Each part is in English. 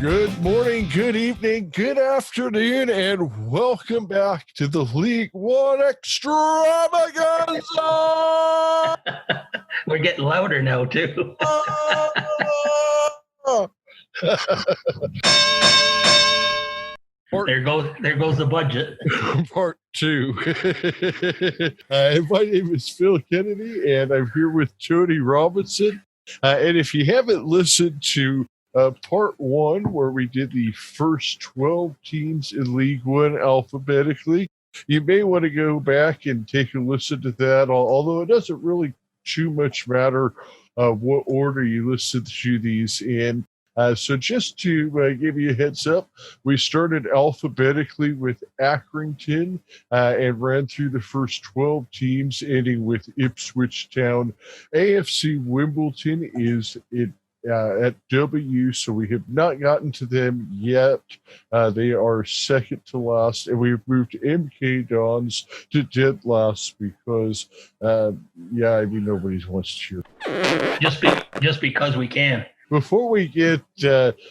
Good morning, good evening, good afternoon, and welcome back to the League One Extravaganza! We're getting louder now, too. There goes the budget. Part 2. My name is Phil Kennedy, and I'm here with Tony Robinson. And if you haven't listened to part 1, where we did the first 12 teams in League One alphabetically, you may want to go back and take a listen to that, although it doesn't really too much matter what order you listen to these in. So just to give you a heads up, we started alphabetically with Accrington and ran through the first 12 teams, ending with Ipswich Town. AFC Wimbledon is at W, so we have not gotten to them yet. They are second to last, and we've moved MK Dons to dead last because, nobody wants to cheer. Just because we can. Before we get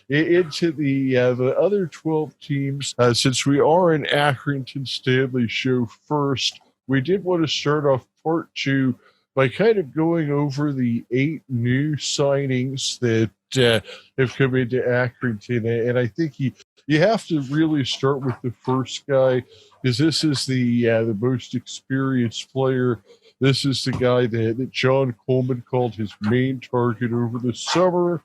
into the other 12 teams, since we are an Accrington Stanley show first, we did want to start off part 2 by kind of going over the 8 new signings that have come into Accrington. And I think you have to really start with the first guy, because this is the most experienced player. This is the guy that John Coleman called his main target over the summer.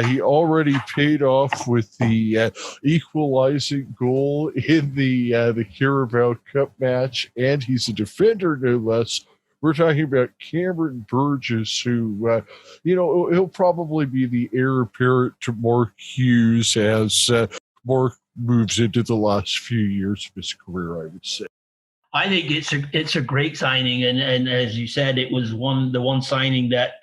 He already paid off with the equalizing goal in the Carabao Cup match, and he's a defender, no less. We're talking about Cameron Burgess, who, he'll probably be the heir apparent to Mark Hughes as Mark moves into the last few years of his career, I would say. I think it's a great signing, and as you said, it was the one signing that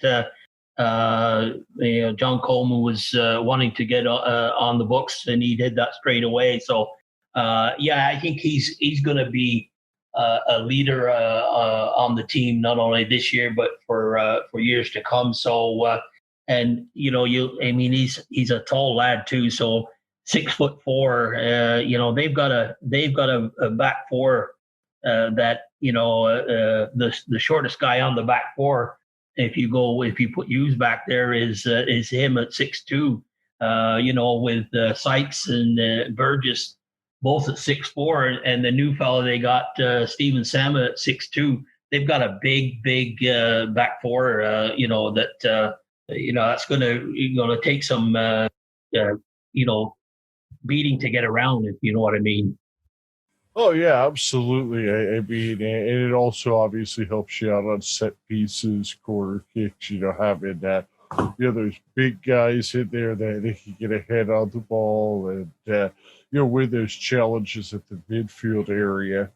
John Coleman was wanting to get on the books, and he did that straight away. So I think he's going to be a leader on the team, not only this year but for years to come. So he's a tall lad too. So 6'4". They've got a back four. The shortest guy on the back four, if you put Hughes back there, is him at 6'2". With Sykes and Burgess both at 6'4", and the new fellow they got, Stephen Sama, at 6'2". They've got a big back four. That's gonna take some beating to get around, if you know what I mean. Oh, yeah, absolutely. I mean, and it also obviously helps you out on set pieces, corner kicks, having that, there's big guys in there that they can get a head on the ball and, win those challenges at the midfield area.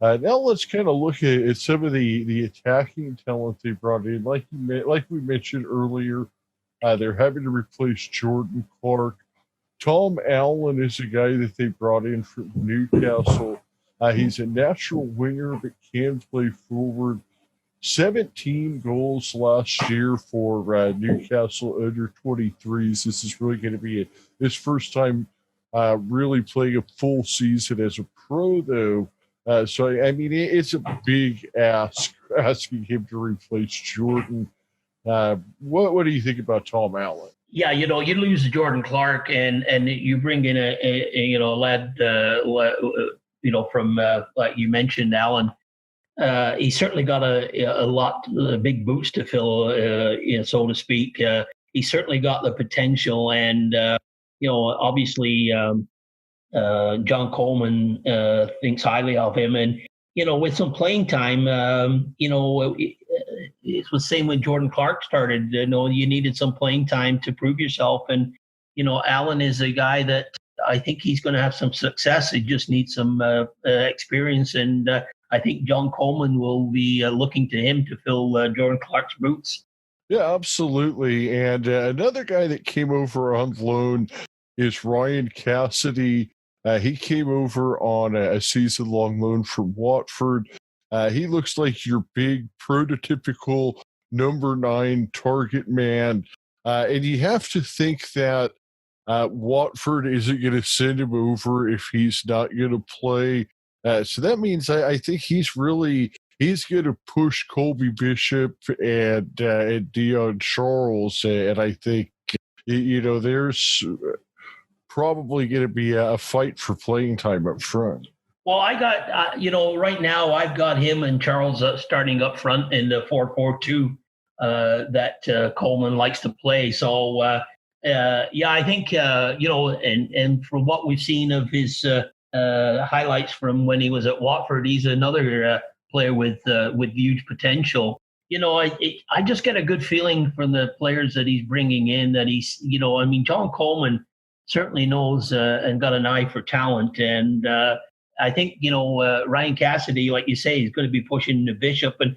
Now let's kind of look at some of the attacking talent they brought in. Like we mentioned earlier, they're having to replace Jordan Clark. Tom Allen is a guy that they brought in from Newcastle. He's a natural winger but can play forward. 17 goals last year for Newcastle under 23s. This is really going to be his first time really playing a full season as a pro, though. It's a big ask asking him to replace Jordan. What do you think about Tom Allen? Yeah, you lose Jordan Clark and you bring in a lad, from like you mentioned, Allen. He's certainly got a lot of big boots to fill, so to speak. He's certainly got the potential, and obviously John Coleman thinks highly of him, and with some playing time, it was the same when Jordan Clark started. You needed some playing time to prove yourself, and Allen is a guy that I think he's going to have some success. He just needs some experience, and I think John Coleman will be looking to him to fill Jordan Clark's boots. Yeah, absolutely. And another guy that came over on loan is Ryan Cassidy. He came over on a season-long loan from Watford. He looks like your big prototypical number 9 target man. And you have to think that Watford isn't going to send him over if he's not going to play. So that means I think he's going to push Colby Bishop and Dion Charles, and I think there's probably going to be a fight for playing time up front. Well, I got right now I've got him and Charles starting up front in the 4-4-2 that Coleman likes to play. So I think and from what we've seen of his highlights from when he was at Watford, he's another player with huge potential. I just get a good feeling from the players that he's bringing in that he's, John Coleman certainly knows and got an eye for talent. And I think, Ryan Cassidy, like you say, is going to be pushing the Bishop. And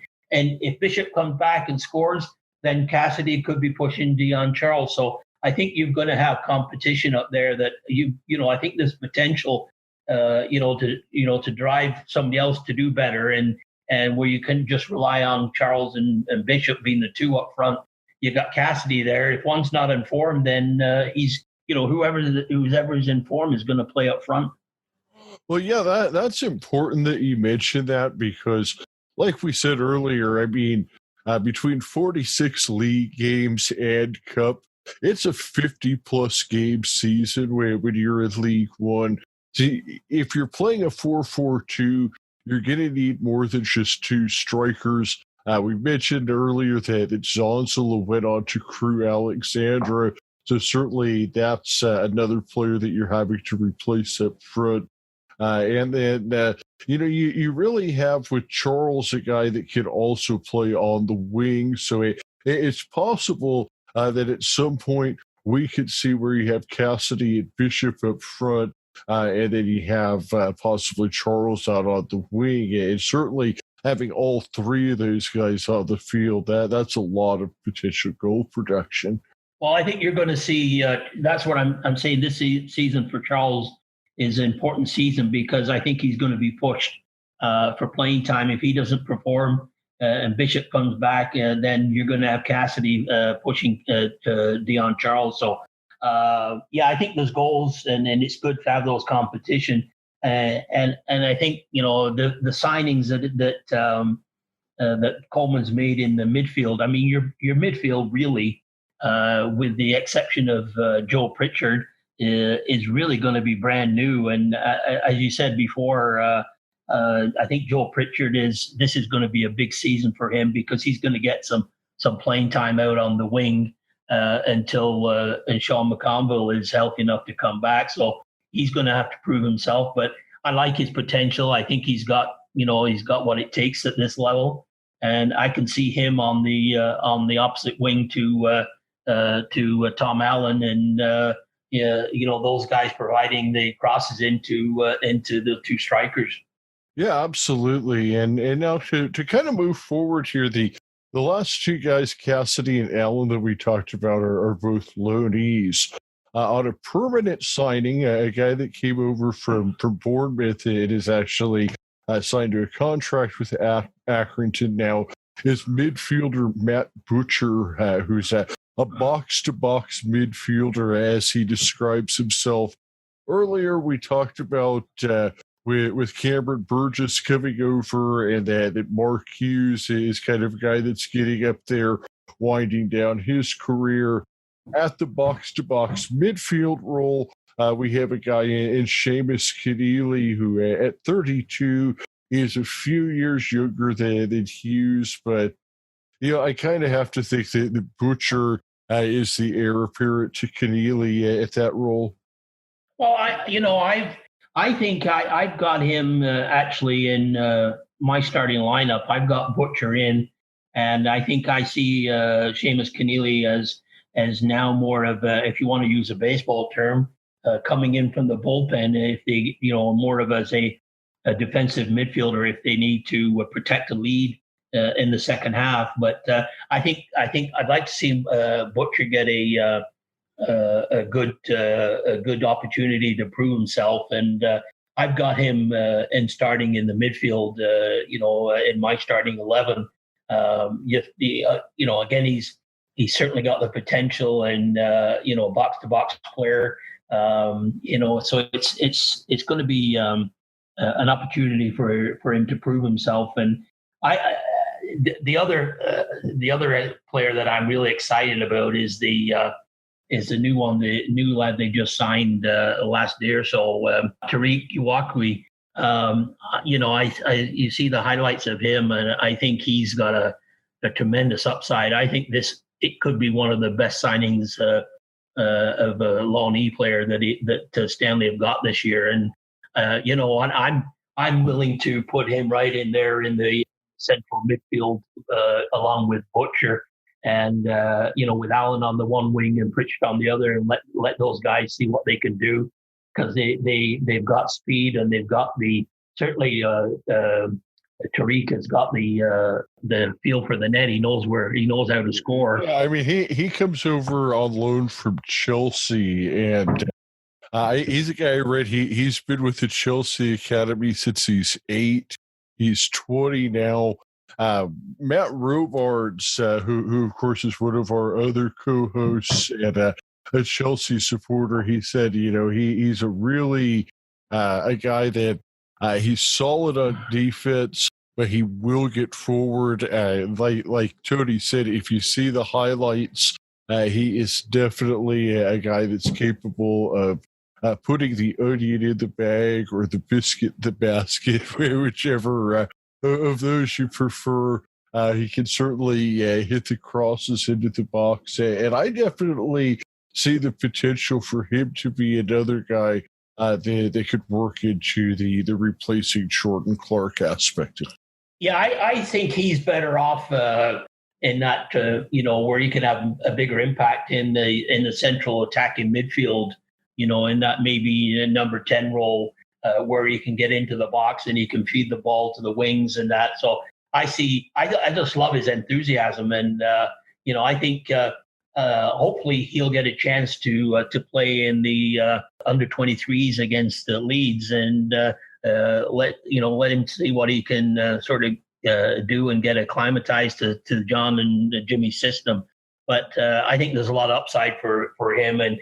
if Bishop comes back and scores, then Cassidy could be pushing Dion Charles. So I think you're going to have competition up there that I think there's potential to drive somebody else to do better, and where you can just rely on Charles and Bishop being the two up front. You got Cassidy there. If one's not in form, then he's whoever's in form is going to play up front. Well, yeah, that's important that you mentioned that because, like we said earlier, between 46 league games and cup, it's a 50-plus game season when you're in League One. See, if you're playing a 4-4-2, you're going to need more than just two strikers. We mentioned earlier that Zonzala went on to Crew Alexandra, so certainly that's another player that you're having to replace up front. And then, you really have with Charles a guy that can also play on the wing, so it's possible that at some point we could see where you have Cassidy and Bishop up front, and then you have possibly Charles out on the wing. And certainly having all three of those guys on the field, that's a lot of potential goal production. Well, I think you're going to see, that's what I'm saying, this season for Charles is an important season because I think he's going to be pushed for playing time. If he doesn't perform and Bishop comes back, then you're going to have Cassidy pushing to Dion Charles. So, I think there's goals, and it's good to have those competition. And I think the signings that Coleman's made in the midfield. I mean, your midfield really, with the exception of Joe Pritchard, is really going to be brand new. And as you said before, I think Joe Pritchard this is going to be a big season for him because he's going to get some playing time out on the wing until Sean McConville is healthy enough to come back. So he's going to have to prove himself. But I like his potential. I think he's got what it takes at this level, and I can see him on the opposite wing to Tom Allen and. Those guys providing the crosses into the two strikers. Yeah, absolutely. And now to kind of move forward here, the last two guys, Cassidy and Allen, that we talked about are both loanees. On a permanent signing, a guy that came over from Bournemouth, it is actually signed to a contract with Accrington now, is midfielder Matt Butcher, who's a box-to-box midfielder, as he describes himself. Earlier, we talked about with Cameron Burgess coming over, and that Mark Hughes is kind of a guy that's getting up there, winding down his career. At the box-to-box midfield role, we have a guy in Seamus Keneally, who at 32 is a few years younger than Hughes, but I kind of have to think that the Butcher is the heir apparent to Keneally at that role. Well, I think I've got him actually in my starting lineup. I've got Butcher in, and I think I see Seamus Keneally as now more of a, if you want to use a baseball term, coming in from the bullpen. If they, more of as a defensive midfielder, if they need to protect a lead in the second half. But I think I'd like to see Butcher get a good opportunity to prove himself, and I've got him starting in the midfield. In my starting 11. Again, he's certainly got the potential and box to box player. So it's going to be an opportunity for him to prove himself. And the other player that I'm really excited about is the new lad they just signed last day or so, Tariq Iwakwe. You see the highlights of him, and I think he's got a tremendous upside. I think it could be one of the best signings of a Lawnee player that Stanley have got this year. And I'm willing to put him right in there in the central midfield along with Butcher and with Allen on the one wing and Pritchard on the other, and let those guys see what they can do, because they've got speed and they've got certainly Tariq has got the feel for the net. He knows how to score. Yeah, I mean, he comes over on loan from Chelsea, and he's a guy I read. He's been with the Chelsea Academy since he's 8. He's 20 now. Matt Robards, who of course is one of our other co-hosts and a Chelsea supporter, he said, he's a really a guy that he's solid on defense, but he will get forward. Like Tony said, if you see the highlights, he is definitely a guy that's capable of putting the onion in the bag or the biscuit in the basket, whichever of those you prefer. He can certainly hit the crosses into the box, and I definitely see the potential for him to be another guy they could work into the replacing Jordan Clark aspect. Yeah, I think he's better off in that where he can have a bigger impact in the central attacking midfield. In that maybe a number 10 role where he can get into the box and he can feed the ball to the wings and that. So I just love his enthusiasm, and I think hopefully he'll get a chance to play in the under 23s against the Leeds, and let him see what he can sort of do and get acclimatized to John and Jimmy's system. But I think there's a lot of upside for him, and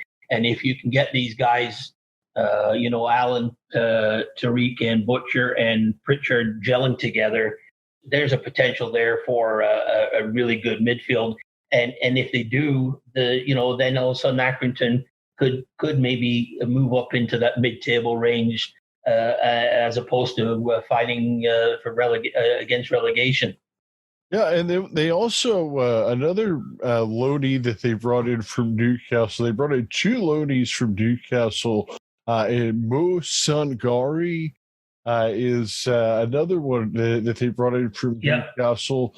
if you can get these guys, Allen, Tariq, and Butcher and Pritchard gelling together, there's a potential there for a really good midfield. And if they do, then all of a sudden Accrington could maybe move up into that mid-table range as opposed to fighting against relegation. Yeah, and they also another loanee that they brought in from Newcastle. They brought in 2 loanees from Newcastle, and Mo Sangari is another one that they brought in from Newcastle.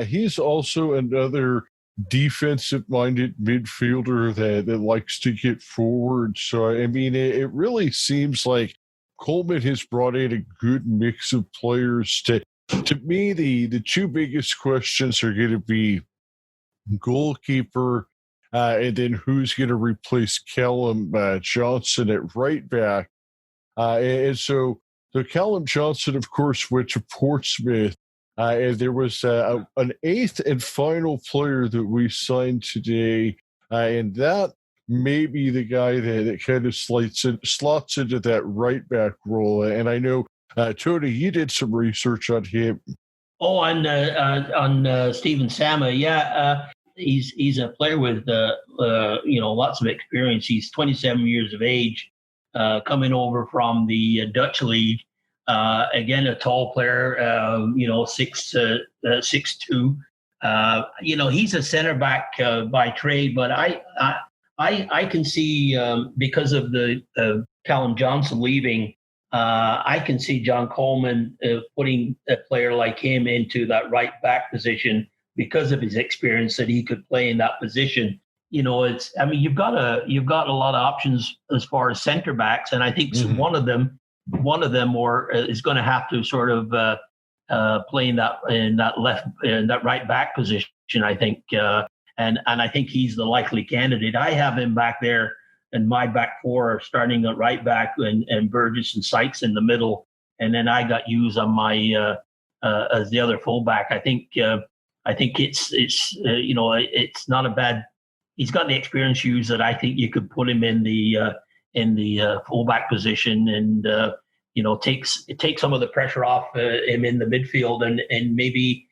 He's also another defensive-minded midfielder that likes to get forward. So, I mean, it really seems like Coleman has brought in a good mix of players. To me, the 2 biggest questions are going to be goalkeeper and then who's going to replace Callum Johnson at right back. And so Callum Johnson, of course, went to Portsmouth. And there was an 8th and final player that we signed today, and that may be the guy that kind of slots into that right back role. And I know, Tony, you did some research on him. Oh, on Stephen Sama, yeah. He's a player with lots of experience. He's 27 years of age, coming over from the Dutch league. Again, a tall player, 6'2". He's a center back by trade, but I can see because of the Callum Johnson leaving, I can see John Coleman putting a player like him into that right back position because of his experience that he could play in that position. You've got a lot of options as far as center backs, and I think one of them is going to have to sort of play in that right back position, I think, and I think he's the likely candidate. I have him back there in my back 4, starting at right back, and Burgess and Sykes in the middle, and then I got Hughes on my as the other fullback. I I think it's not a bad. He's got the experience use that I think you could put him in the fullback position, and take some of the pressure off him in the midfield, and maybe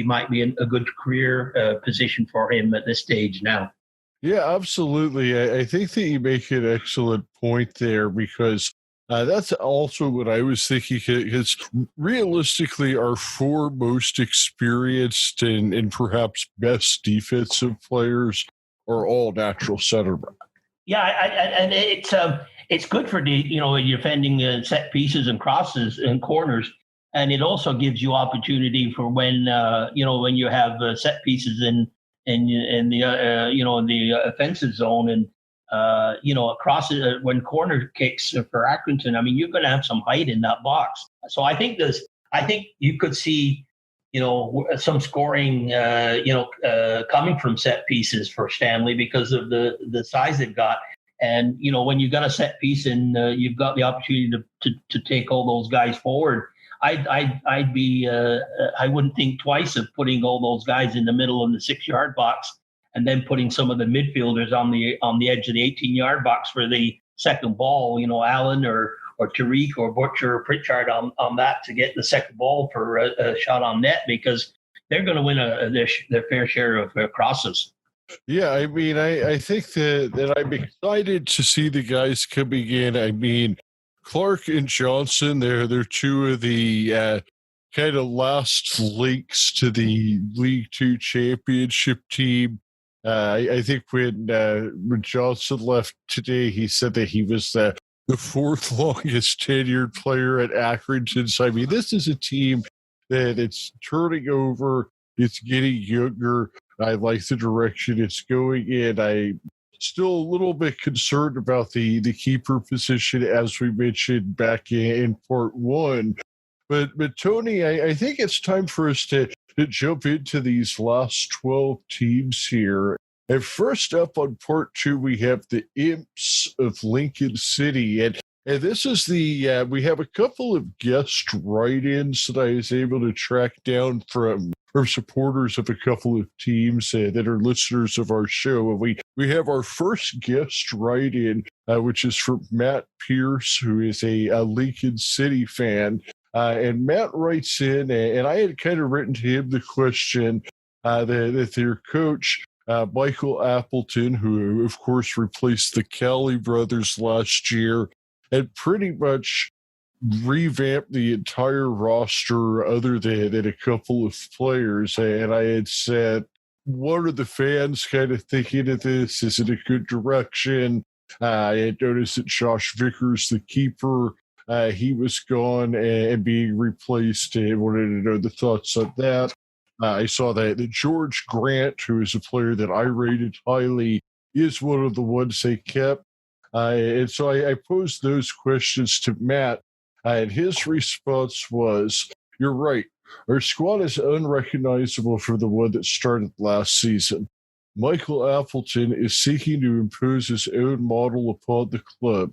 might be a good career position for him at this stage now. Yeah, absolutely. I think that you make an excellent point there because that's also what I was thinking. Because realistically, our four most experienced and perhaps best defensive players are all natural center back. Yeah, and it's good for defending set pieces and crosses and corners, and it also gives you opportunity for when you have set pieces in the offensive zone, and across when corner kicks for Accrington. I mean, you're going to have some height in that box, so I think you could see some scoring coming from set pieces for Stanley because of the size they've got. And when you've got a set piece and you've got the opportunity to take all those guys forward, I wouldn't think twice of putting all those guys in the middle of the 6-yard box and then putting some of the midfielders on the edge of the 18-yard box for the second ball. Allen or Tariq or Butcher or Pritchard on that to get the second ball for a shot on net, because they're going to win their fair share of crosses. Yeah, I mean, I think that I'm excited to see the guys coming in. I mean, Clark and Johnson, they're two of the kind of last links to the League Two championship team. I think when Johnson left today, he said that he was the fourth longest tenured player at Accrington. So, I mean, this is a team that it's turning over. It's getting younger. I like the direction it's going in. I'm still a little bit concerned about the keeper position, as we mentioned back in part one. But Tony, I think it's time for us to jump into these last 12 teams here. And first up on part two, we have the Imps of Lincoln City. And this is we have a couple of guest write-ins that I was able to track down from supporters of a couple of teams that are listeners of our show. And we have our first guest write-in, which is from Matt Pierce, who is a Lincoln City fan. And Matt writes in, and I had kind of written to him the question that their coach, Michael Appleton, who of course replaced the Cowley brothers last year, and pretty much revamped the entire roster other than a couple of players. And I had said, what are the fans kind of thinking of this? Is it a good direction? I had noticed that Josh Vickers, the keeper, he was gone and being replaced. I wanted to know the thoughts on that. I saw that George Grant, who is a player that I rated highly, is one of the ones they kept. And so I posed those questions to Matt, and his response was, you're right. Our squad is unrecognizable from the one that started last season. Michael Appleton is seeking to impose his own model upon the club.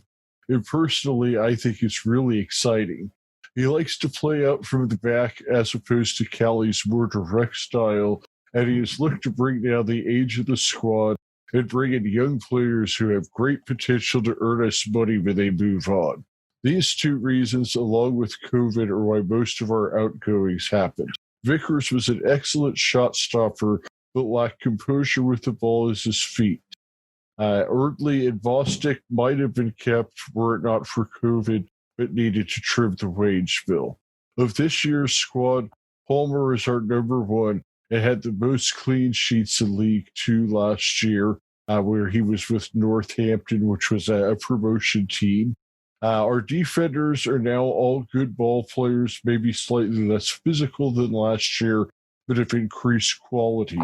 And personally, I think it's really exciting. He likes to play out from the back as opposed to Cowley's more direct style, and he has looked to bring down the age of the squad and bring in young players who have great potential to earn us money when they move on. These two reasons, along with COVID, are why most of our outgoings happened. Vickers was an excellent shot stopper, but lacked composure with the ball at his feet. Erdley and Bostic might have been kept were it not for COVID, but needed to trim the wage bill. Of this year's squad, Palmer is our number one and had the most clean sheets in League Two last year, where he was with Northampton, which was a promotion team. Our defenders are now all good ball players, maybe slightly less physical than last year, but have increased quality.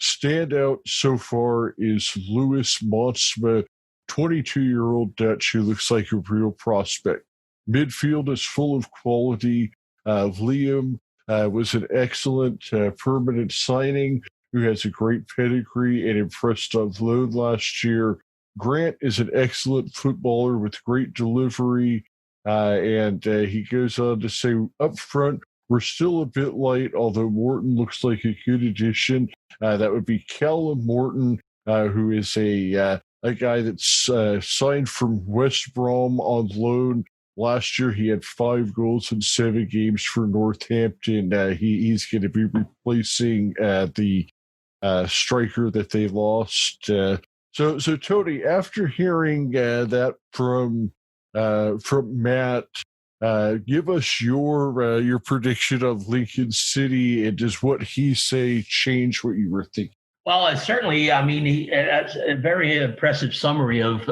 Standout so far is Louis Monsma, 22-year-old Dutch who looks like a real prospect. Midfield is full of quality. Liam was an excellent permanent signing who has a great pedigree and impressed on loan last year. Grant is an excellent footballer with great delivery. And he goes on to say, up front, we're still a bit light, although Morton looks like a good addition. That would be Callum Morton, who is a guy that's signed from West Brom on loan. Last year, he had 5 goals in 7 games for Northampton. He's going to be replacing the striker that they lost. So Tony, after hearing that from Matt, give us your prediction of Lincoln City, and does what he say change what you were thinking? Well, certainly. I mean, that's a very impressive summary of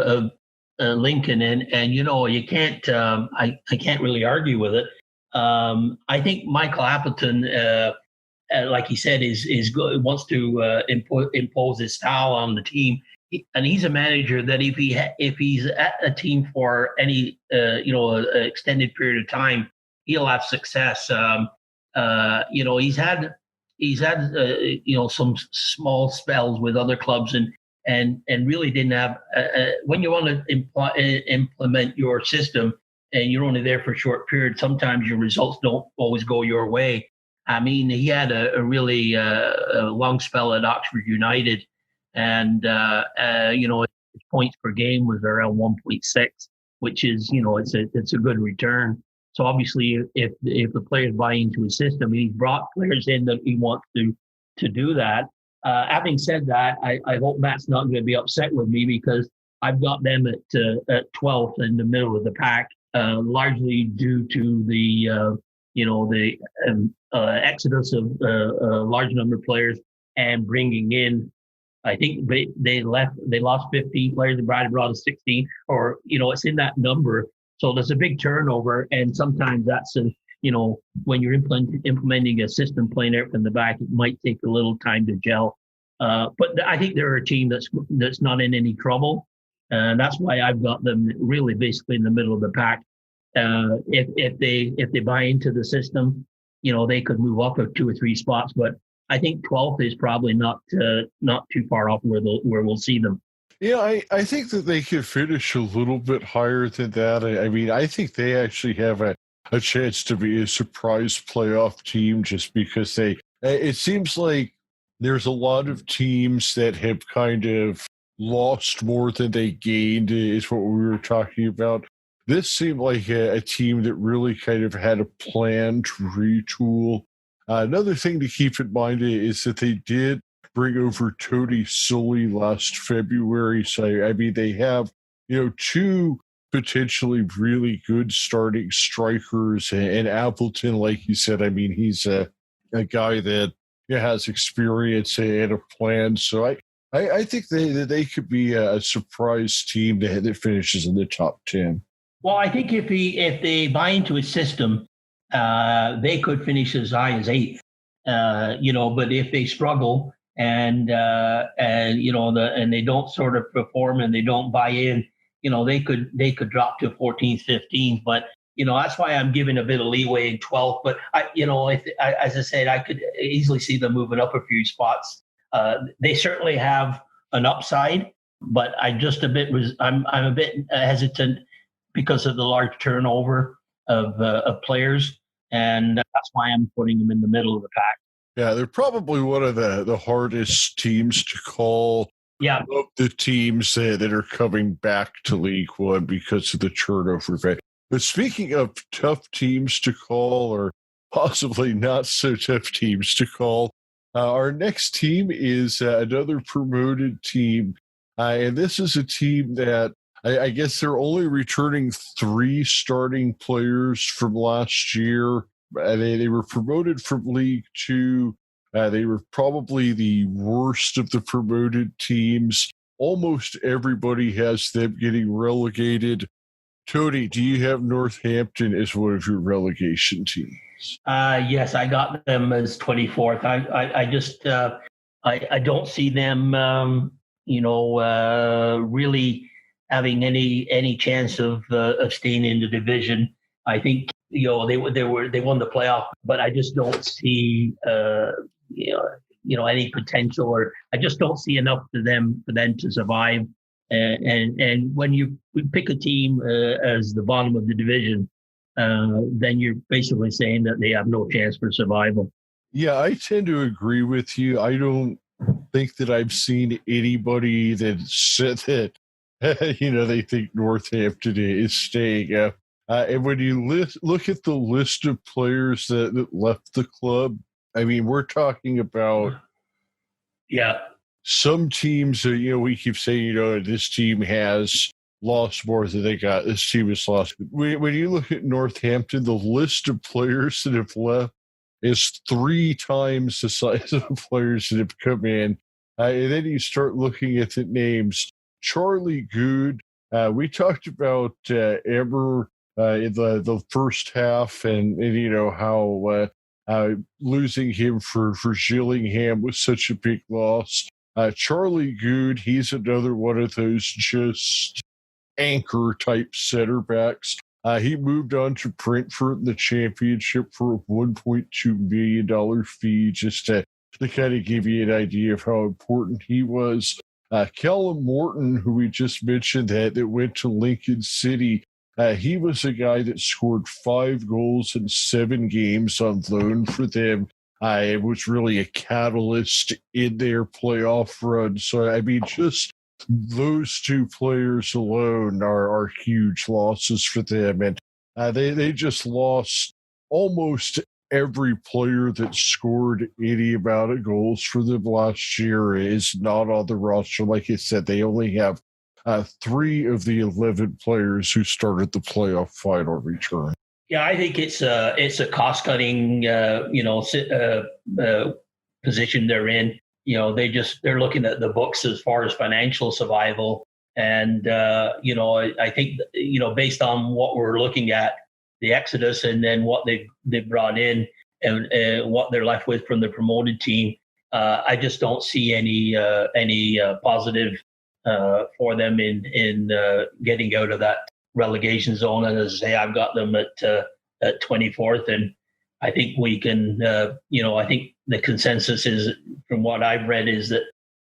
Lincoln, and you can't. I can't really argue with it. I think Michael Appleton, like he said, is good, wants to impose his style on the team, and he's a manager that if he's at a team for any an extended period of time, he'll have success. He's had some small spells with other clubs and really didn't have when you want to implement your system and you're only there for a short period, sometimes your results don't always go your way. I mean, he had a really long spell at Oxford United, and his points per game was around 1.6, which is it's a good return. So obviously, if the players buy into his system, he's brought players in that he wants to do that. Having said that, I hope Matt's not going to be upset with me, because I've got them at 12th in the middle of the pack, largely due to the exodus of a large number of players and bringing in. I think they lost 15 players. They brought 16, or it's in that number. So there's a big turnover, and sometimes that's when you're implementing a system playing out from the back, it might take a little time to gel. But I think they're a team that's not in any trouble, and that's why I've got them really basically in the middle of the pack. If they buy into the system, they could move up 2 or 3 spots. But I think 12th is probably not too far off where we'll see them. Yeah, I think that they could finish a little bit higher than that. I mean, I think they actually have a chance to be a surprise playoff team, just because it seems like there's a lot of teams that have kind of lost more than they gained, is what we were talking about. This seemed like a team that really kind of had a plan to retool. Another thing to keep in mind is that they did bring over Tony Sully last February. So, I mean, they have, 2 potentially really good starting strikers. And Appleton, like you said, I mean, he's a guy that has experience and a plan. So I think they could be a surprise team that finishes in the top 10. Well, I think if they buy into his system, they could finish as high as 8th. But if they struggle and they don't sort of perform and they don't buy in, they could drop to 14th, 15th. But that's why I'm giving a bit of leeway in 12th. But as I said, I could easily see them moving up a few spots. They certainly have an upside, but I'm a bit hesitant because of the large turnover of players, and that's why I'm putting them in the middle of the pack. Yeah, they're probably one of the hardest teams to call. Yeah, of the teams that are coming back to League One because of the turnover rate. But speaking of tough teams to call, or possibly not so tough teams to call, our next team is another promoted team, and this is a team that I guess they're only returning 3 starting players from last year. They were promoted from League Two. They were probably the worst of the promoted teams. Almost everybody has them getting relegated. Tony, do you have Northampton as one of your relegation teams? Yes, I got them as 24th. I just I don't see them really having any chance of staying in the division. I think they won the playoff, but I just don't see any potential, or I just don't see enough for them to survive. And when we pick a team as the bottom of the division, then you're basically saying that they have no chance for survival. Yeah, I tend to agree with you. I don't think that I've seen anybody that said that, they think Northampton is staying up. And when you look at the list of players that left the club, I mean, we're talking about some teams, we keep saying, this team has lost more than they got. This team has lost. When you look at Northampton, the list of players that have left is 3 times the size of the players that have come in. And then you start looking at the names. Charlie Good, we talked about Eber in the first half and how losing him for Gillingham was such a big loss. Charlie Good, he's another one of those just anchor type center backs. He moved on to Brentford in the championship for a $1.2 million fee, just to kind of give you an idea of how important he was. Callum Morton, who we just mentioned that went to Lincoln City, he was a guy that scored 5 goals in 7 games on loan for them. It was really a catalyst in their playoff run. So, I mean, just those 2 players alone are huge losses for them. And they just lost almost every player that scored any amount of goals for them last year is not on the roster. Like I said, they only have 3 of the 11 players who started the playoff final return. Yeah, I think it's a cost-cutting, position they're in. They're looking at the books as far as financial survival. And, I think, based on what we're looking at, the exodus and then what they brought in and what they're left with from the promoted team, I just don't see any positive for them in getting out of that relegation zone. And as I say, I've got them at 24th, and I think we can, I think the consensus is, from what I've read, is that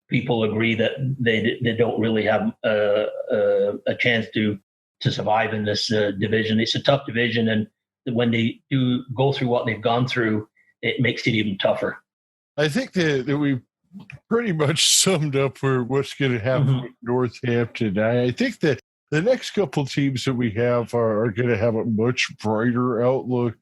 people agree that they don't really have a chance to survive in this division. It's a tough division, and when they do go through what they've gone through, it makes it even tougher. I think that we pretty much summed up for what's going to happen with Northampton. I think that the next couple teams that we have are going to have a much brighter outlook.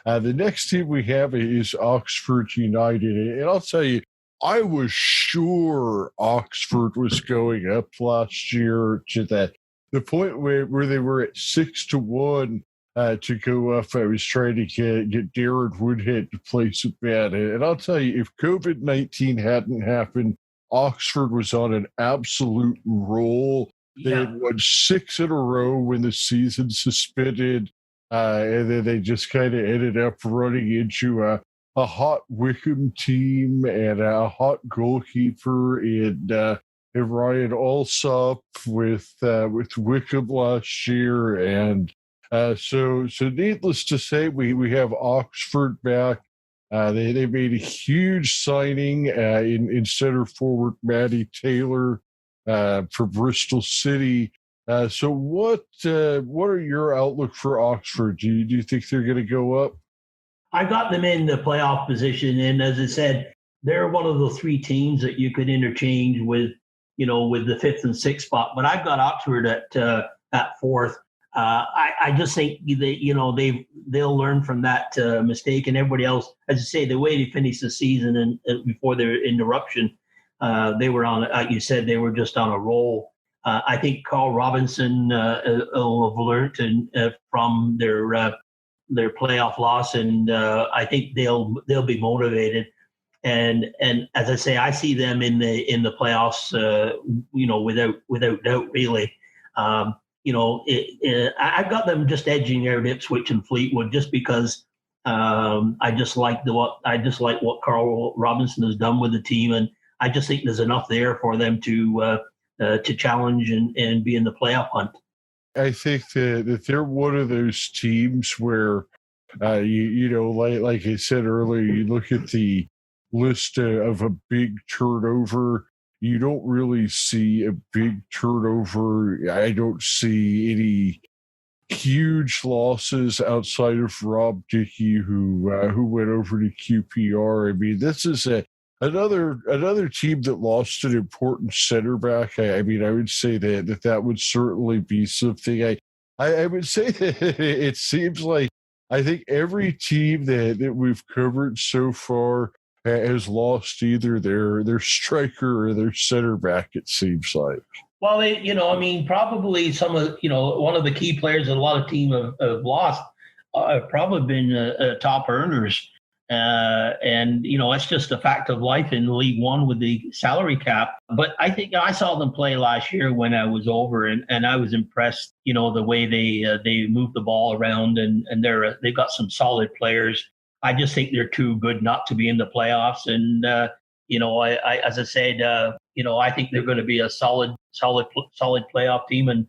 The next team we have is Oxford United. And I'll tell you, I was sure Oxford was going up last year to the point where they were at 6-1 to go up. I was trying to get Darren Woodhead to place a bet. And I'll tell you, if COVID-19 hadn't happened, Oxford was on an absolute roll. They had won 6 in a row when the season suspended. And then they just kind of ended up running into a hot Wickham team and a hot goalkeeper in Ryan Alsop with Wickham last year. And so needless to say, we have Oxford back. They made a huge signing in center forward Matty Taylor for Bristol City. So what are your outlook for Oxford? Do you think they're going to go up? I got them in the playoff position, and as I said, they're one of the 3 teams that you could interchange with, with the 5th and 6th spot. But I've got Oxford at 4th. I just think they'll learn from that mistake, and everybody else, as I say, the way they finished the season and before their interruption, they were on, like you said, they were just on a roll. I think Carl Robinson will have learned from their playoff loss, and I think they'll be motivated. And as I say, I see them in the playoffs, without doubt, really. I've got them just edging out Ipswich and Fleetwood, just because I just like what Carl Robinson has done with the team, and I just think there's enough there for them to challenge and be in the playoff hunt. I think that they're one of those teams where, like I said earlier, you look at the list of a big turnover. You don't really see a big turnover. I don't see any huge losses outside of Rob Dickey, who went over to QPR. I mean, this is another team that lost an important center back. I mean, I would say that would certainly be something. I would say that it seems like I think every team that we've covered so far has lost either their striker or their center back. It seems like. Well, I mean, probably some of, one of the key players that a lot of teams have lost have probably been top earners. And, it's just a fact of life in League One with the salary cap. But I think I saw them play last year when I was over, and I was impressed, the way they move the ball around, and they've got some solid players. I just think they're too good not to be in the playoffs. And, I as I said, I think they're going to be a solid playoff team. And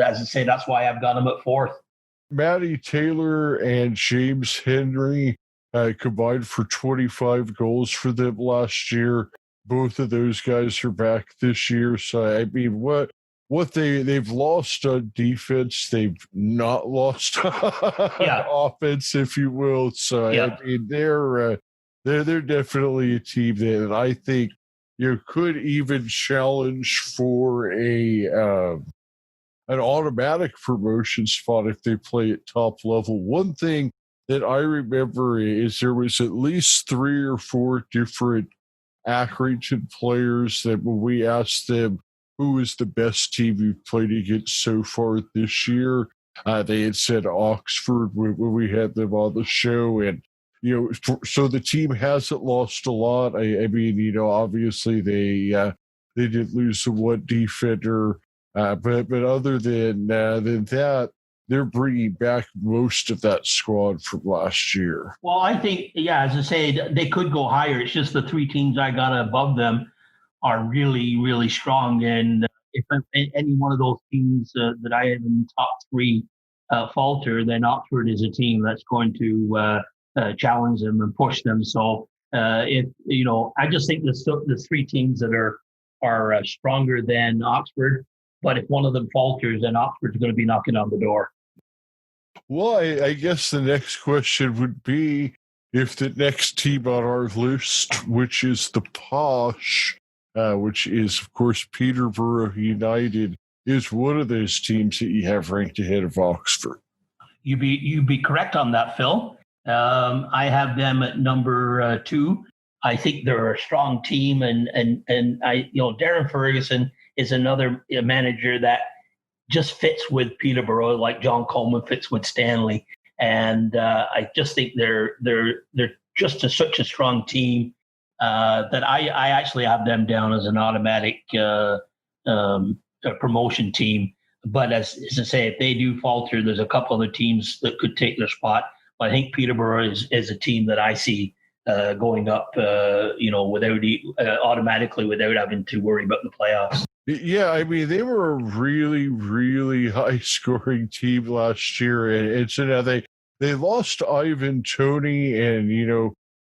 as I say, that's why I've got them at fourth. Matty Taylor and James Henry combined for 25 goals for them last year. Both of those guys are back this year. So, I mean, what they've lost on defense, they've not lost on offense, if you will. So, I mean, they're definitely a team that I think could even challenge for an automatic promotion spot if they play at top level. One thing that I remember is there was at least 3 or 4 different Accrington players that when we asked them who is the best team you've played against so far this year, they had said Oxford when we had them on the show. And so the team hasn't lost a lot. I mean, obviously they did lose the one defender, but other than that, they're bringing back most of that squad from last year. Well, I think, as I say, they could go higher. It's just the 3 teams I got above them are really, really strong. And if any one of those teams that I have in top 3 falter, then Oxford is a team that's going to challenge them and push them. So I just think the 3 teams that are stronger than Oxford. But if one of them falters, then Oxford's going to be knocking on the door. Well, I guess the next question would be if the next team on our list, which is the Posh, which is, of course, Peterborough United, is one of those teams that you have ranked ahead of Oxford. You'd be correct on that, Phil. I have them at number 2. I think they're a strong team, and Darren Ferguson is another manager that just fits with Peterborough, like John Coleman fits with Stanley. And I just think they're just such a strong team that I actually have them down as an automatic promotion team. But as I say, if they do falter, there's a couple other teams that could take their spot. But I think Peterborough is a team that I see going up, automatically without having to worry about the playoffs. Yeah, I mean, they were a really, really high-scoring team last year, and so now they lost Ivan Toney, and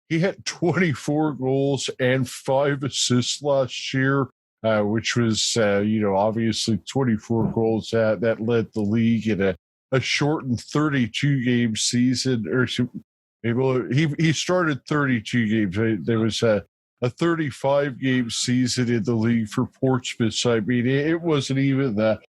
he had 24 goals and 5 assists last year, which was obviously 24 goals that led the league in a shortened 32-game season. Or he started 32 games. Right? There was a 35-game season in the league for Portsmouth. So, I mean, it wasn't even the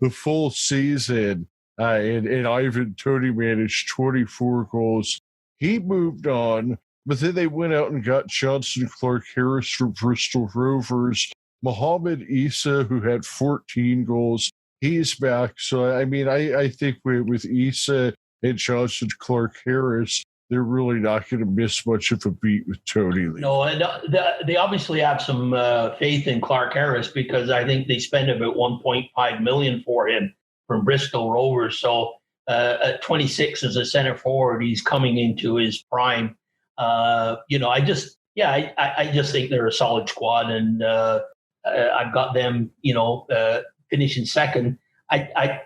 full season. And Ivan Toney managed 24 goals. He moved on, but then they went out and got Johnson Clark Harris from Bristol Rovers. Mohamed Issa, who had 14 goals, he's back. So, I mean, I think with Issa and Johnson Clark Harris, they're really not going to miss much of a beat with Tony Lee. No, and they obviously have some faith in Clark Harris because I think they spend about $1.5 million for him from Bristol Rovers. So at 26 as a center forward, he's coming into his prime. I just think they're a solid squad, and I've got them, finishing second. I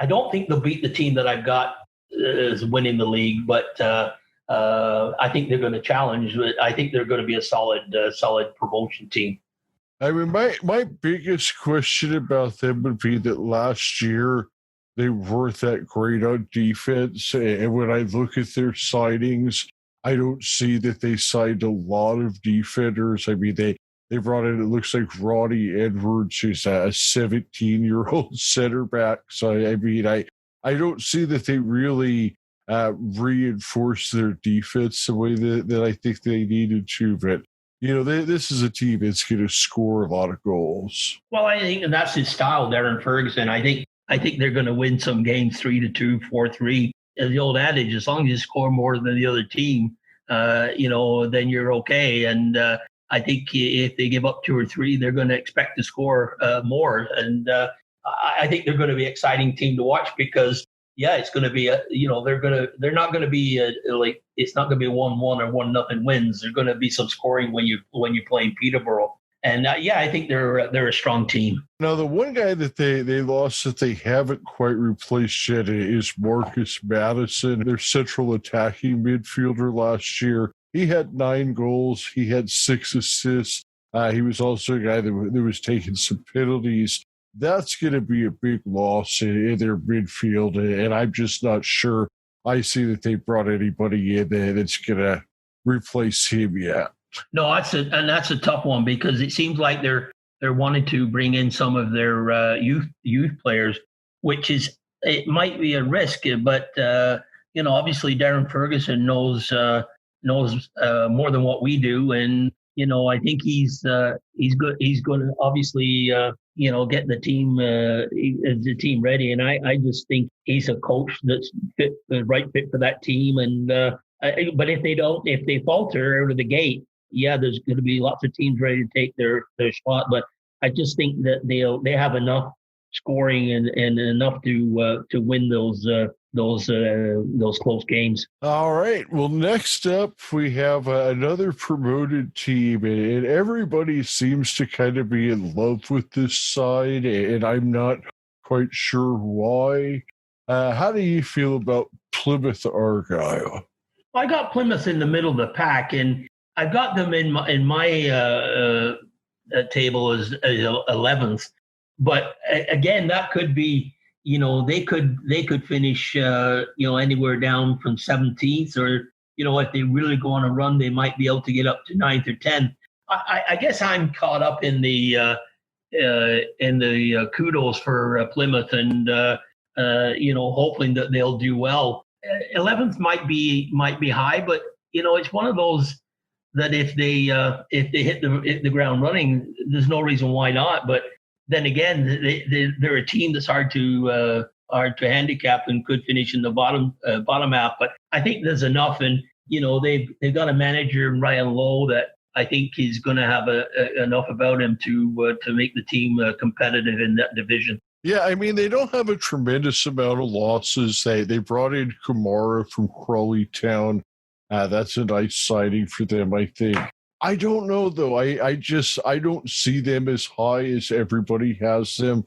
don't think they'll beat the team that I've got is winning the league, but I think they're going to challenge. I think they're going to be a solid promotion team. I mean, my biggest question about them would be that last year they weren't that great on defense. And when I look at their signings, I don't see that they signed a lot of defenders. I mean, they brought in, it looks like Ronnie Edwards, who's a 17-year-old center back. So, I mean, I don't see that they really reinforced their defense the way that I think they needed to. But, this is a team that's going to score a lot of goals. Well, I think that's his style, Darren Ferguson. I think they're going to win some games 3-2, 4-3. As the old adage, as long as you score more than the other team, then you're okay. And I think if they give up 2 or 3, they're going to expect to score more. And I think they're going to be an exciting team to watch because, it's going to be they're not going to be it's not going to be 1-1 or 1-0 wins. There's going to be some scoring when you're playing Peterborough. And I think they're a strong team. Now, the one guy that they lost that they haven't quite replaced yet is Marcus Madison, their central attacking midfielder last year. He had 9 goals. He had 6 assists. He was also a guy that was taking some penalties. That's going to be a big loss in their midfield, and I'm just not sure I see that they brought anybody in there that's going to replace him yet. No, that's a tough one because it seems like they're wanting to bring in some of their youth players, which it might be a risk, but obviously Darren Ferguson knows more than what we do, and I think he's good. He's going to obviously get the team ready, and I just think he's a coach that's the right fit for that team. And but if they falter out of the gate, there's going to be lots of teams ready to take their shot. But I just think that they have enough scoring and enough to win those close games. All right. Well, next up we have another promoted team, and everybody seems to kind of be in love with this side, and I'm not quite sure why. How do you feel about Plymouth Argyle? I got Plymouth in the middle of the pack, and I've got them in my table as 11th. But again, that could be, they could finish, anywhere down from 17th, or if they really go on a run, they might be able to get up to 9th or 10th. I guess I'm caught up in the kudos for Plymouth, and hoping that they'll do well. 11th might be high, but it's one of those that if they hit the ground running, there's no reason why not. But then again, they're a team that's hard to handicap and could finish in the bottom half. But I think there's enough, and they've got a manager, Ryan Lowe, that I think he's going to have enough about him to make the team competitive in that division. Yeah, I mean, they don't have a tremendous amount of losses. They brought in Kamara from Crawley Town. That's a nice signing for them, I think. I don't know, though. I don't see them as high as everybody has them.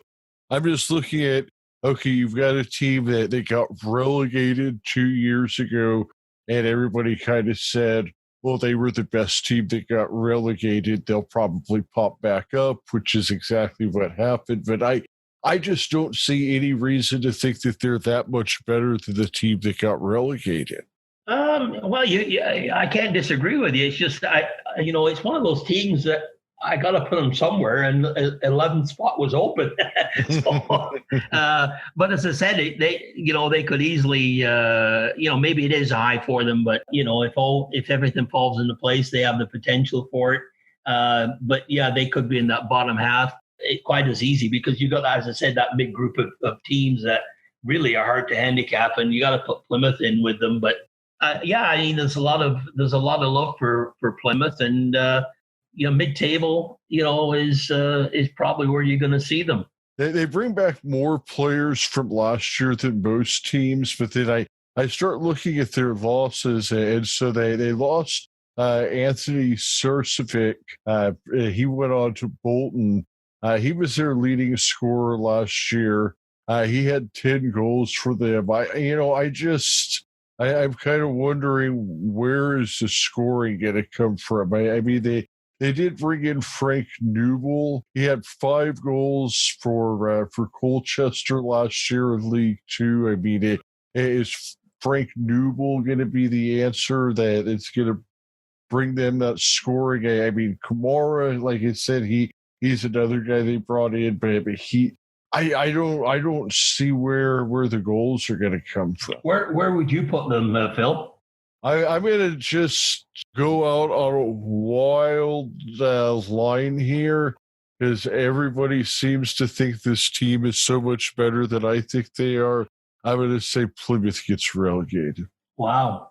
I'm just looking at, okay, you've got a team that they got relegated 2 years ago, and everybody kind of said, well, they were the best team that got relegated. They'll probably pop back up, which is exactly what happened. But I just don't see any reason to think that they're that much better than the team that got relegated. Well, I can't disagree with you. It's just, it's one of those teams that I got to put them somewhere, and 11th spot was open. But as I said, they could easily, maybe it is high for them, but if everything falls into place, they have the potential for it. But they could be in that bottom half. It's quite as easy because you got, as I said, that big group of teams that really are hard to handicap, and you got to put Plymouth in with them. But there's a lot of love for Plymouth, and mid-table, is probably where you're going to see them. They bring back more players from last year than most teams, but then I start looking at their losses, and so they lost Anthony Sursovic. He went on to Bolton. He was their leading scorer last year. He had 10 goals for them. I'm kind of wondering, where is the scoring going to come from? I mean, they They did bring in Frank Newell. He had 5 goals for Colchester last year in League Two. I mean, is Frank Newell going to be the answer that it's going to bring them that scoring? I mean, Kamara, like I said, he's another guy they brought in, but I don't see where the goals are going to come from. Where would you put them, Phil? I'm going to just go out on a wild line here because everybody seems to think this team is so much better than I think they are. I'm going to say Plymouth gets relegated. Wow.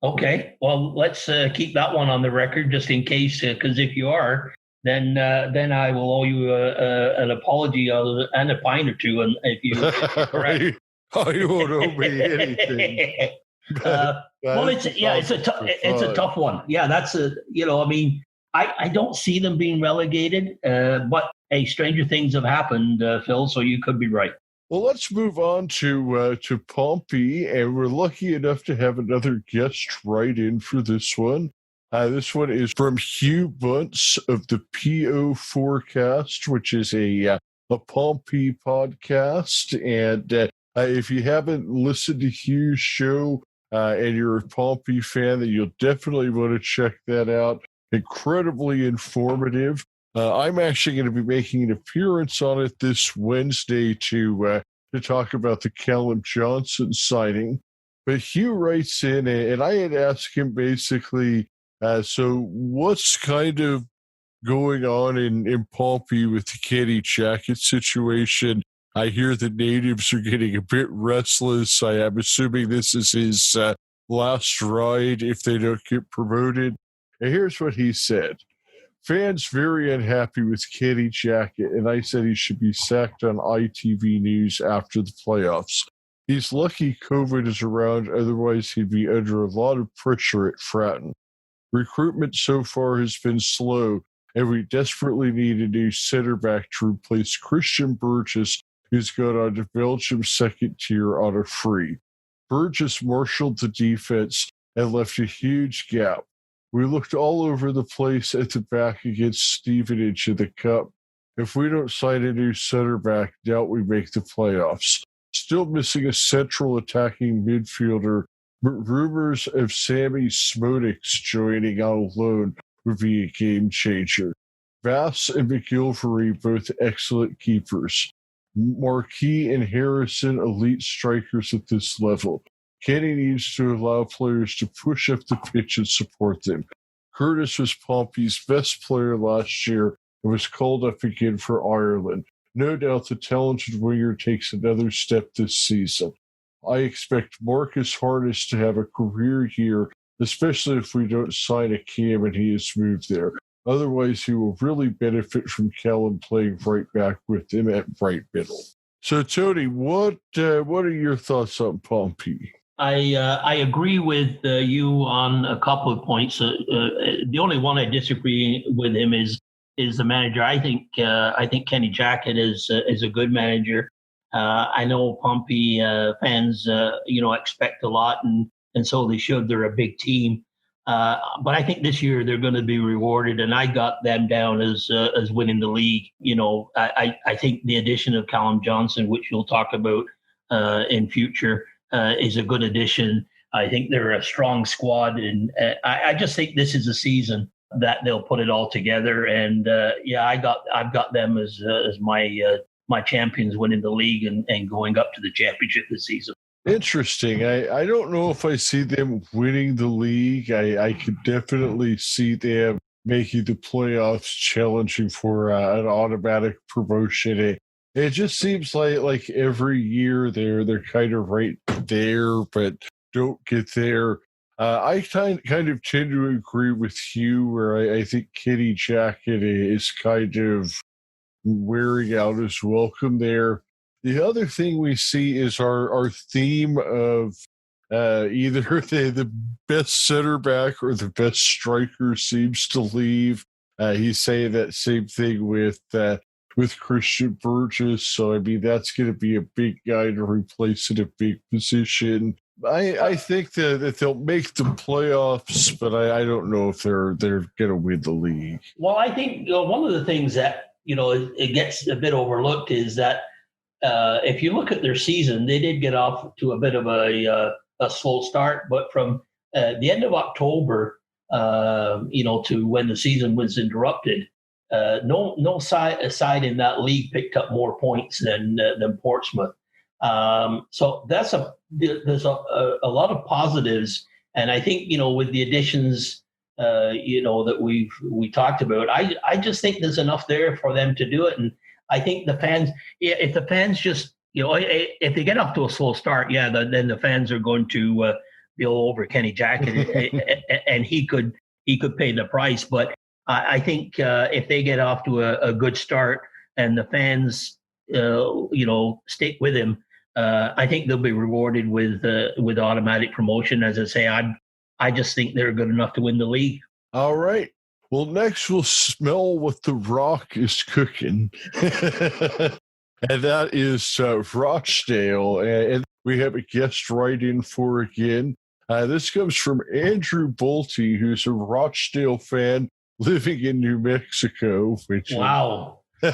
Okay. Well, let's keep that one on the record just in case, because if you are, then I will owe you an apology and a pint or two. And if you're correct. You won't owe me anything. Well, it's a tough one. Yeah, that's I mean, I don't see them being relegated, but hey, stranger things have happened, Phil. So you could be right. Well, let's move on to Pompey, and we're lucky enough to have another guest right in for this one. This one is from Hugh Bunce of the PO Forecast, which is a Pompey podcast. And if you haven't listened to Hugh's show and you're a Pompey fan, then you'll definitely want to check that out. Incredibly informative. I'm actually going to be making an appearance on it this Wednesday to talk about the Callum Johnson signing. But Hugh writes in, and I had asked him basically, so what's kind of going on in Pompey with the Kenny Jackett situation? I hear the natives are getting a bit restless. I am assuming this is his last ride if they don't get promoted. And here's what he said. Fans very unhappy with Kenny Jackett, and I said he should be sacked on ITV News after the playoffs. He's lucky COVID is around, otherwise he'd be under a lot of pressure at Fratton. Recruitment so far has been slow, and we desperately need a new center back to replace Christian Burgess, who's gone on to Belgium's second tier on a free. Burgess marshaled the defense and left a huge gap. We looked all over the place at the back against Stevenage in the Cup. If we don't sign a new center back, doubt we make the playoffs. Still missing a central attacking midfielder, but rumors of Sammy Smodix joining on loan would be a game changer. Bass and McGilvery, both excellent keepers. Marquis and Harrison, elite strikers at this level. Kenny needs to allow players to push up the pitch and support them. Curtis was Pompey's best player last year and was called up again for Ireland. No doubt the talented winger takes another step this season. I expect Marcus Harness to have a career year, especially if we don't sign a Cam and he is moved there. Otherwise, he will really benefit from Callum playing right back with him at right middle. So, Tony, what are your thoughts on Pompey? I agree with you on a couple of points. The only one I disagree with him is the manager. I think Kenny Jackett is a good manager. I know Pompey fans expect a lot, and so they should. They're a big team, but I think this year they're going to be rewarded, and I got them down as winning the league. I think the addition of Callum Johnson, which you'll talk about in future, is a good addition. I think they're a strong squad, and I just think this is a season that they'll put it all together. And I've got them as my champions winning the league and going up to the championship this season. Interesting. I don't know if I see them winning the league. I could definitely see them making the playoffs, challenging for an automatic promotion. It just seems like every year they're kind of right there, but don't get there. I kind of tend to agree with Hugh, where I think Kenny Jackett is kind of wearing out his welcome there. The other thing we see is our theme of either the best center back or the best striker seems to leave. He's saying that same thing with Christian Burgess. So, I mean, that's going to be a big guy to replace in a big position. I think that they'll make the playoffs, but I don't know if they're going to win the league. Well, I think one of the things that it gets a bit overlooked is that if you look at their season, they did get off to a bit of a slow start, but from the end of October, to when the season was interrupted, no side in that league picked up more points than Portsmouth. So there's a lot of positives, and I think with the additions that we talked about, I just think there's enough there for them to do it, and I think the fans, if the fans just if they get off to a slow start, then the fans are going to be all over Kenny Jack, and he could pay the price, but I think if they get off to a good start and the fans stick with him, I think they'll be rewarded with automatic promotion. As I say, I just think they're good enough to win the league. All right. Well, next we'll smell what the Rock is cooking. And that is Rochdale. And we have a guest write-in for again. This comes from Andrew Bolte, who's a Rochdale fan living in New Mexico. Which wow. Is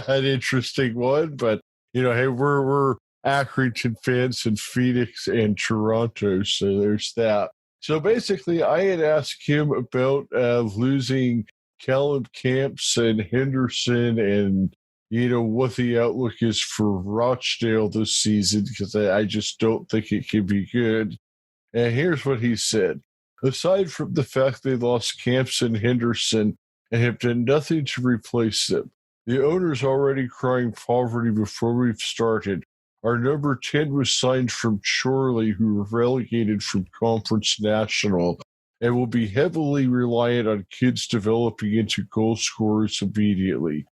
an interesting one. But, hey, we're Accrington fans in Phoenix and Toronto, so there's that. So basically, I had asked him about losing Callum Camps and Henderson and, what the outlook is for Rochdale this season, because I just don't think it can be good. And here's what he said. Aside from the fact they lost Camps and Henderson and have done nothing to replace them, the owner's already crying poverty before we've started. Our number 10 was signed from Chorley, who were relegated from Conference National, and will be heavily reliant on kids developing into goal scorers immediately.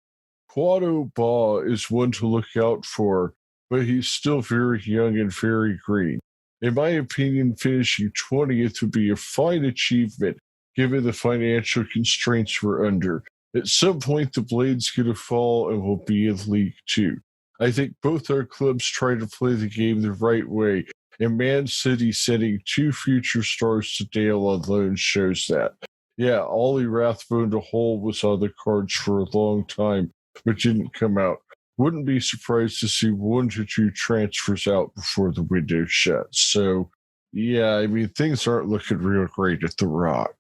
Quado Ba is one to look out for, but he's still very young and very green. In my opinion, finishing 20th would be a fine achievement, given the financial constraints we're under. At some point, the blade's going to fall and we'll be in League Two. I think both our clubs try to play the game the right way, and Man City sending 2 future stars to Dale on loan shows that. Yeah, Ollie Rathbone to Hull was on the cards for a long time, but didn't come out. Wouldn't be surprised to see 1 to 2 transfers out before the window shuts. So, yeah, things aren't looking real great at the Rock.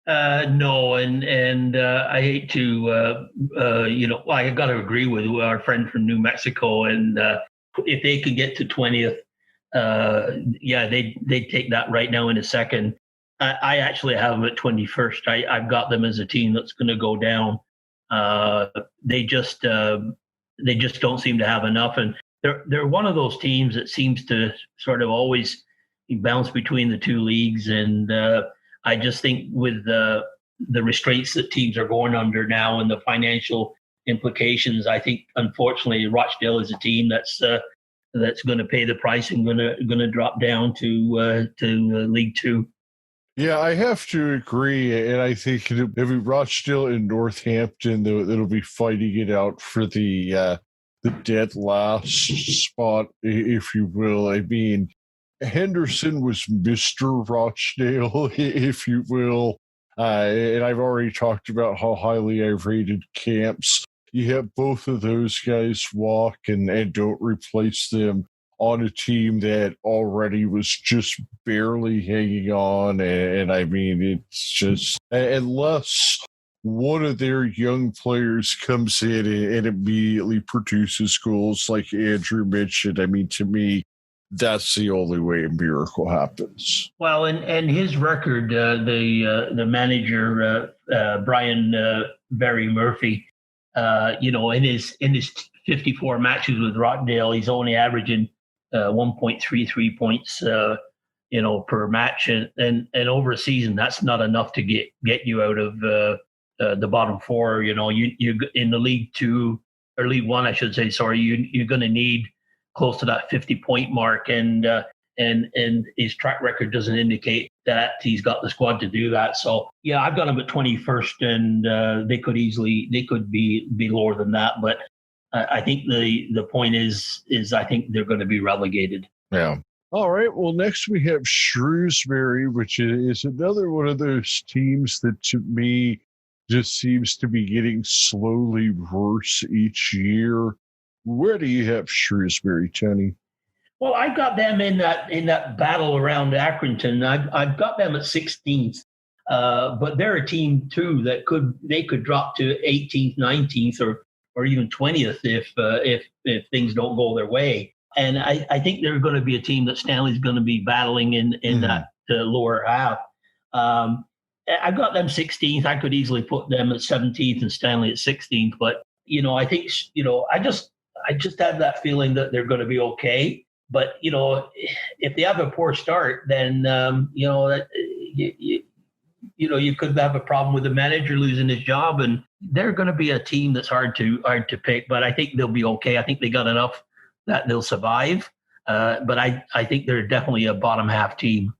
No, and I hate to, I got to agree with our friend from New Mexico, and if they could get to 20th, they'd take that right now in a second. I actually have them at 21st. I've got them as a team that's going to go down. They just don't seem to have enough, and they're one of those teams that seems to sort of always bounce between the 2 leagues, and I just think with the restraints that teams are going under now and the financial implications, I think unfortunately Rochdale is a team that's going to pay the price and going to drop down to League Two. Yeah, I have to agree, and I think it'll be Rochdale and Northampton that'll be fighting it out for the dead last spot, if you will. Henderson was Mr. Rochdale, if you will. And I've already talked about how highly I rated Camps. You have both of those guys walk and don't replace them on a team that already was just barely hanging on. And it's just, unless one of their young players comes in and immediately produces goals like Andrew mentioned, to me, that's the only way a miracle happens. Well, and his record, the manager Brian Barry Murphy, in his 54 matches with Rochdale, he's only averaging 1.33 points, per match, and over a season, that's not enough to get you out of the bottom 4. You in the League Two or League One, I should say. Sorry, you're going to need close to that 50-point mark, and his track record doesn't indicate that he's got the squad to do that. So yeah, I've got him at 21st, and they could be lower than that. But I think the point is I think they're going to be relegated. Yeah. All right. Well, next we have Shrewsbury, which is another one of those teams that to me just seems to be getting slowly worse each year. Where do you have Shrewsbury, Tony? Well, I got them in that battle around Accrington. I've got them at 16th, but they're a team too that could drop to 18th, 19th, or even 20th if things don't go their way. And I think they're going to be a team that Stanley's going to be battling in that lower half. I've got them 16th. I could easily put them at 17th and Stanley at 16th, but I think I just have that feeling that they're going to be okay. But if they have a poor start, then you could have a problem with the manager losing his job, and they're going to be a team that's hard to pick. But I think they'll be okay. I think they got enough that they'll survive. But I think they're definitely a bottom half team.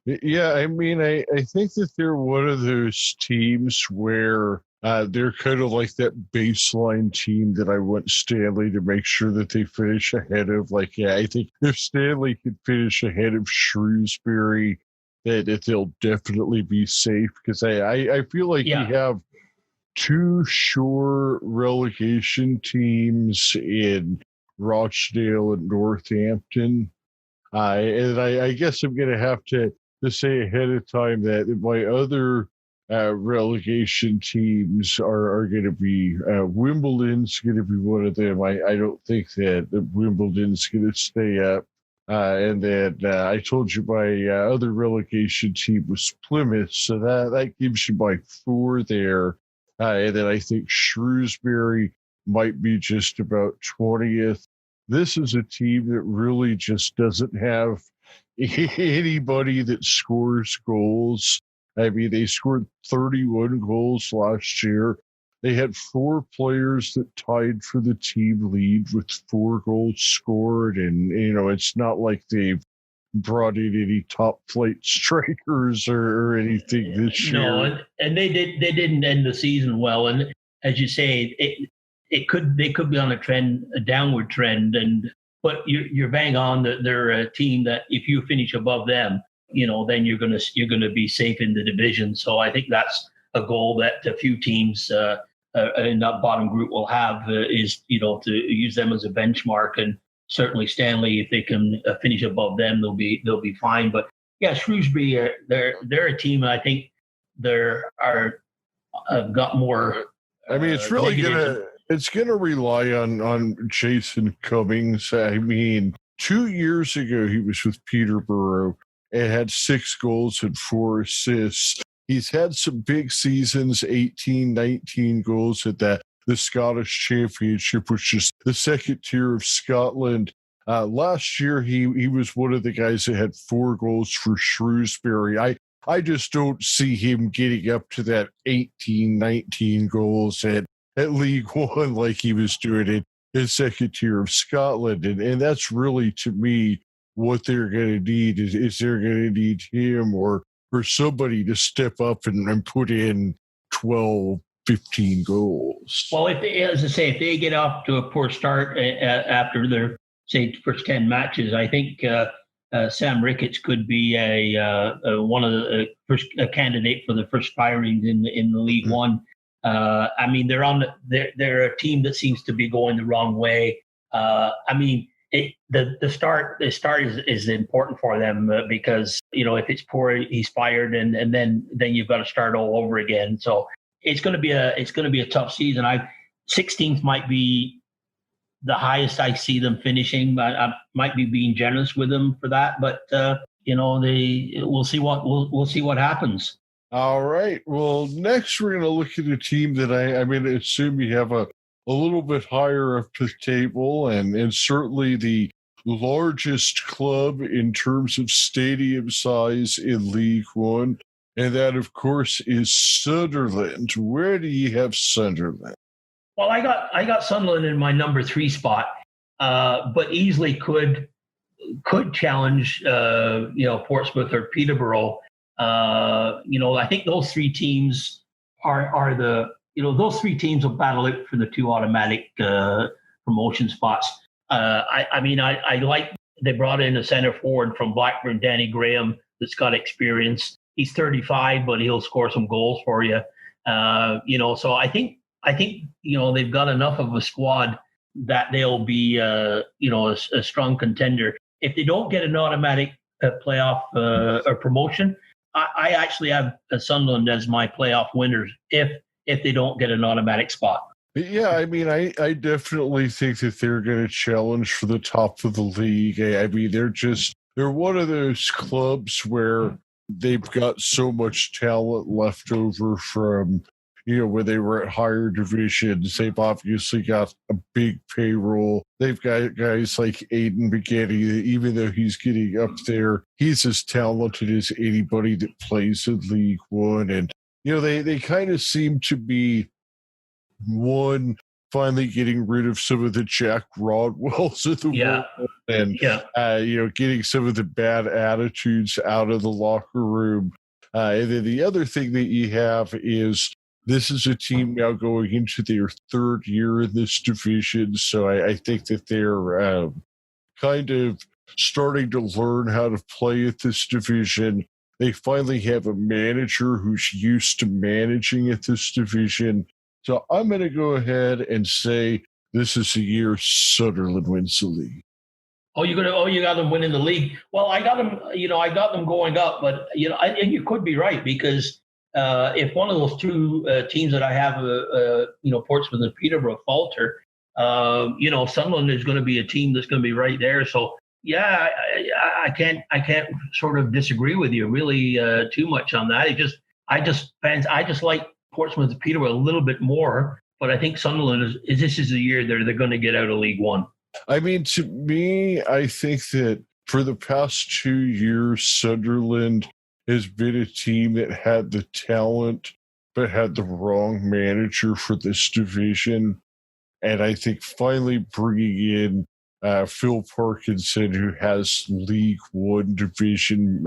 Yeah, I mean, I think that they're one of those teams where they're kind of like that baseline team that I want Stanley to make sure that they finish ahead of. Like, yeah, I think if Stanley could finish ahead of Shrewsbury, that they'll definitely be safe, because I feel like you have two sure relegation teams in Rochdale and Northampton. And I guess I'm going to have to say ahead of time that my other relegation teams are going to be Wimbledon's going to be one of them. I don't think that Wimbledon's going to stay up. And then I told you my other relegation team was Plymouth, so that gives you my 4 there. And then I think Shrewsbury might be just about 20th. This is a team that really just doesn't have anybody that scores goals. I mean, they scored 31 goals last year. They had 4 players that tied for the team lead with 4 goals scored. And, it's not like they've brought in any top flight strikers or anything this year. No, and they didn't end the season well. And as you say, they could be on a downward trend. But you're bang on that they're a team that if you finish above them, then you're gonna be safe in the division. So I think that's a goal that a few teams in that bottom group will have is to use them as a benchmark. And certainly Stanley, if they can finish above them, they'll be fine. But yeah, Shrewsbury, they're a team. I think got more. I mean, it's really It's going to rely on Jason Cummings. I mean, 2 years ago, he was with Peterborough and had 6 goals and 4 assists. He's had some big seasons, 18, 19 goals at the Scottish Championship, which is the second tier of Scotland. Last year, he was one of the guys that had 4 goals for Shrewsbury. I just don't see him getting up to that 18, 19 goals at League One like he was doing it in second tier of Scotland. And that's really, to me, what they're going to need is they're going to need him or somebody to step up and put in 12, 15 goals. Well, if they get off to a poor start after their, say, first 10 matches, I think Sam Ricketts could be one of the first candidate for the first firings in the League One. I mean, they're a team that seems to be going the wrong way. I mean, the start is important for them because if it's poor, he's fired, and then you've got to start all over again. So it's going to be a tough season. 16th might be the highest I see them finishing. I might be being generous with them for that, but we'll see what happens. All right. Well, next we're going to look at a team that I'm going to assume you have a little bit higher up the table, and certainly the largest club in terms of stadium size in League One, and that, of course, is Sunderland. Where do you have Sunderland? Well, I got Sunderland in my number 3 spot, but easily could challenge Portsmouth or Peterborough. I think those 3 teams are those 3 teams will battle it for the 2 automatic promotion spots. I like they brought in a center forward from Blackburn, Danny Graham, that's got experience. He's 35, but he'll score some goals for you. So I think they've got enough of a squad that they'll be a strong contender. If they don't get an automatic playoff or promotion, I actually have Sunderland as my playoff winners if they don't get an automatic spot. Yeah, I mean, I definitely think that they're going to challenge for the top of the league. I mean, they're one of those clubs where they've got so much talent left over from, when they were at higher divisions. They've obviously got a big payroll. They've got guys like Aidan McGetty, that even though he's getting up there, he's as talented as anybody that plays in League One. And, they kind of seem to be finally getting rid of some of the Jack Rodwells of the world and, getting some of the bad attitudes out of the locker room. And then the other thing that you have is this is a team now going into their third year in this division. So I think that they're kind of starting to learn how to play at this division. They finally have a manager who's used to managing at this division. So I'm going to go ahead and say this is the year Sunderland wins the league. You got them winning the league. Well, I got them going up, but and you could be right, because if one of those two teams that I have, Portsmouth and Peterborough, falter, Sunderland is going to be a team that's going to be right there. So yeah, I can't sort of disagree with you really too much on that. I just like Portsmouth and Peterborough a little bit more, but I think Sunderland this is the year they're going to get out of League One. I mean, to me, I think that for the past 2 years, Sunderland has been a team that had the talent but had the wrong manager for this division. And I think finally bringing in Phil Parkinson, who has League One division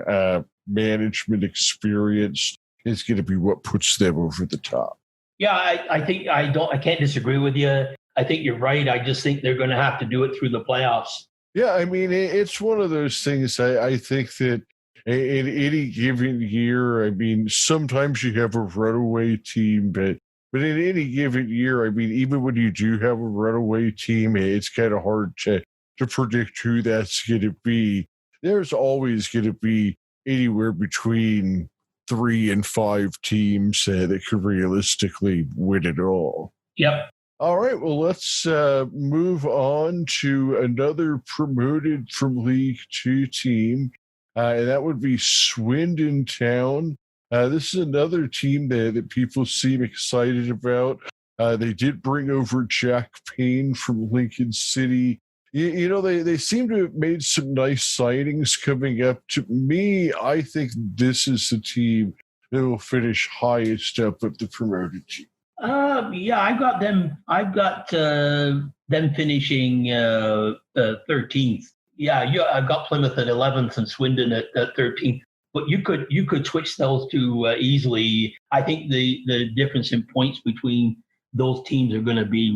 management experience, is going to be what puts them over the top. Yeah, I can't disagree with you. I think you're right. I just think they're going to have to do it through the playoffs. Yeah, I mean, it's one of those things. I think that in any given year, I mean, sometimes you have a runaway team, but in any given year, I mean, even when you do have a runaway team, it's kind of hard to predict who that's going to be. There's always going to be anywhere between 3 and 5 teams that could realistically win it all. Yep. All right, well, let's move on to another promoted from League Two team, and that would be Swindon Town. This is another team that people seem excited about. They did bring over Jack Payne from Lincoln City. They seem to have made some nice signings coming up. To me, I think this is the team that will finish highest up of the promoted team. I've got them. I've got them finishing 13th. I've got Plymouth at 11th and Swindon at 13th. But you could switch those two easily. I think the difference in points between those teams are going to be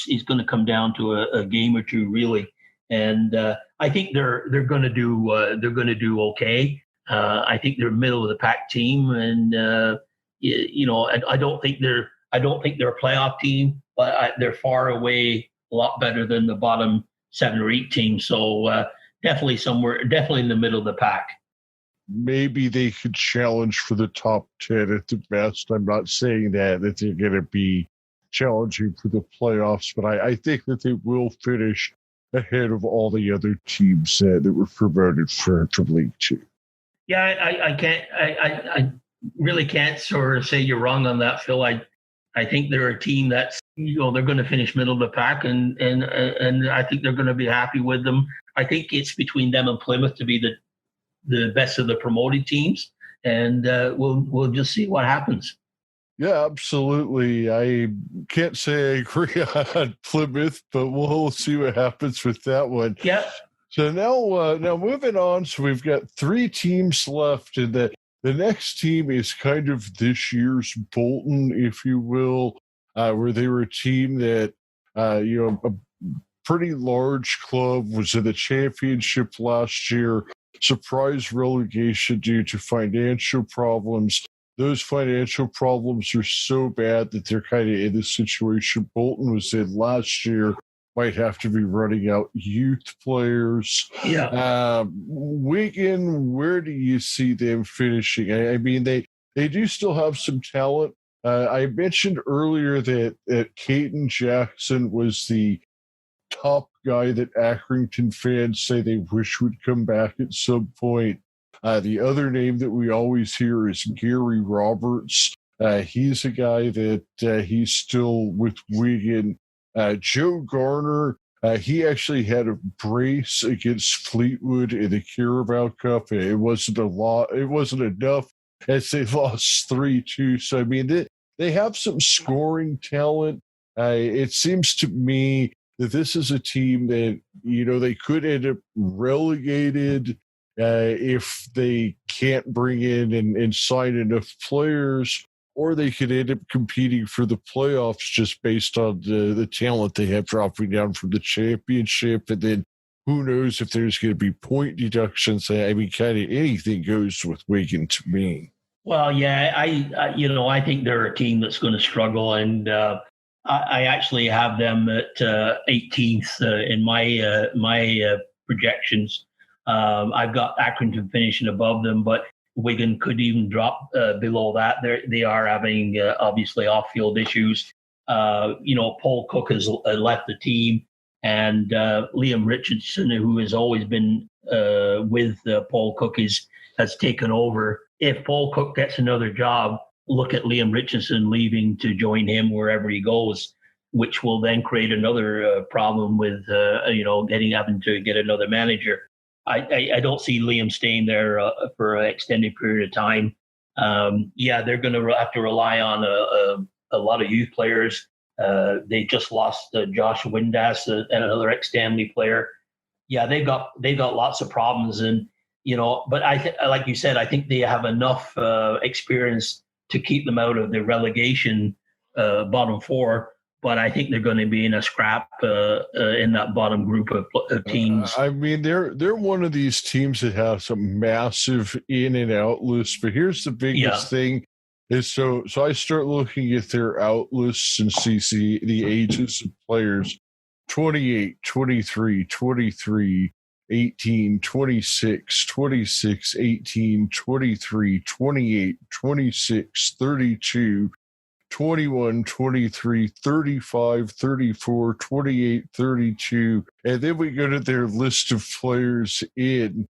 is going to come down to a game or two really, and I think they're going to do okay. I think they're a middle of the pack team, and I don't think they're a playoff team, but they're far away a lot better than the bottom 7 or 8 teams. So definitely in the middle of the pack. Maybe they could challenge for the top 10 at the best. I'm not saying that they're going to be challenging for the playoffs, but I think that they will finish ahead of all the other teams that were promoted from League Two. Yeah, I really can't sort of say you're wrong on that, Phil. I think they're a team that's they're going to finish middle of the pack, and I think they're going to be happy with them. I think it's between them and Plymouth to be the best of the promoted teams, and we'll just see what happens. Yeah, absolutely. I can't say I agree on Plymouth, but we'll see what happens with that one. Yeah. So now moving on. So we've got 3 teams left, and the next team is kind of this year's Bolton, if you will, where they were a team that pretty large club, was in the championship last year, surprise relegation due to financial problems. Those financial problems are so bad that they're kind of in the situation Bolton was in last year. Might have to be running out youth players. Yeah. Wigan, where do you see them finishing? I mean, they do still have some talent. I mentioned earlier that Caden Jackson was the top guy that Accrington fans say they wish would come back at some point. The other name that we always hear is Gary Roberts. He's a guy that he's still with Wigan. Joe Garner, he actually had a brace against Fleetwood in the Carabao Cup. It wasn't a lot. It wasn't enough as they lost 3-2. So, I mean, they have some scoring talent. It seems to me that this is a team that, they could end up relegated if they can't bring in and sign enough players, or they could end up competing for the playoffs just based on the talent they have dropping down from the championship. And then who knows if there's going to be point deductions. I mean, kind of anything goes with Wigan to me. Well, yeah, I think they're a team that's going to struggle, and I actually have them at 18th in my projections. I've got Accrington finishing above them, but Wigan could even drop below that. They are having obviously off-field issues. Paul Cook has left the team, and Liam Richardson, who has always been with Paul Cook, has taken over. If Paul Cook gets another job, look at Liam Richardson leaving to join him wherever he goes, which will then create another problem with having to get another manager. I don't see Liam staying there for an extended period of time. They're going to have to rely on a lot of youth players. They just lost Josh Windass, another ex-Stanley player. Yeah, they've got lots of problems, and but like you said, I think they have enough experience to keep them out of the relegation bottom four. But I think they're going to be in a scrap in that bottom group of teams. I mean, they're one of these teams that have some massive in and out lists. But here's the biggest thing: is so I start looking at their out lists and see the ages of players: 28, 23, 23, 18, 26, 26, 18, 23, 28, 26, 32. 21, 23, 35, 34, 28, 32. And then we go to their list of players in.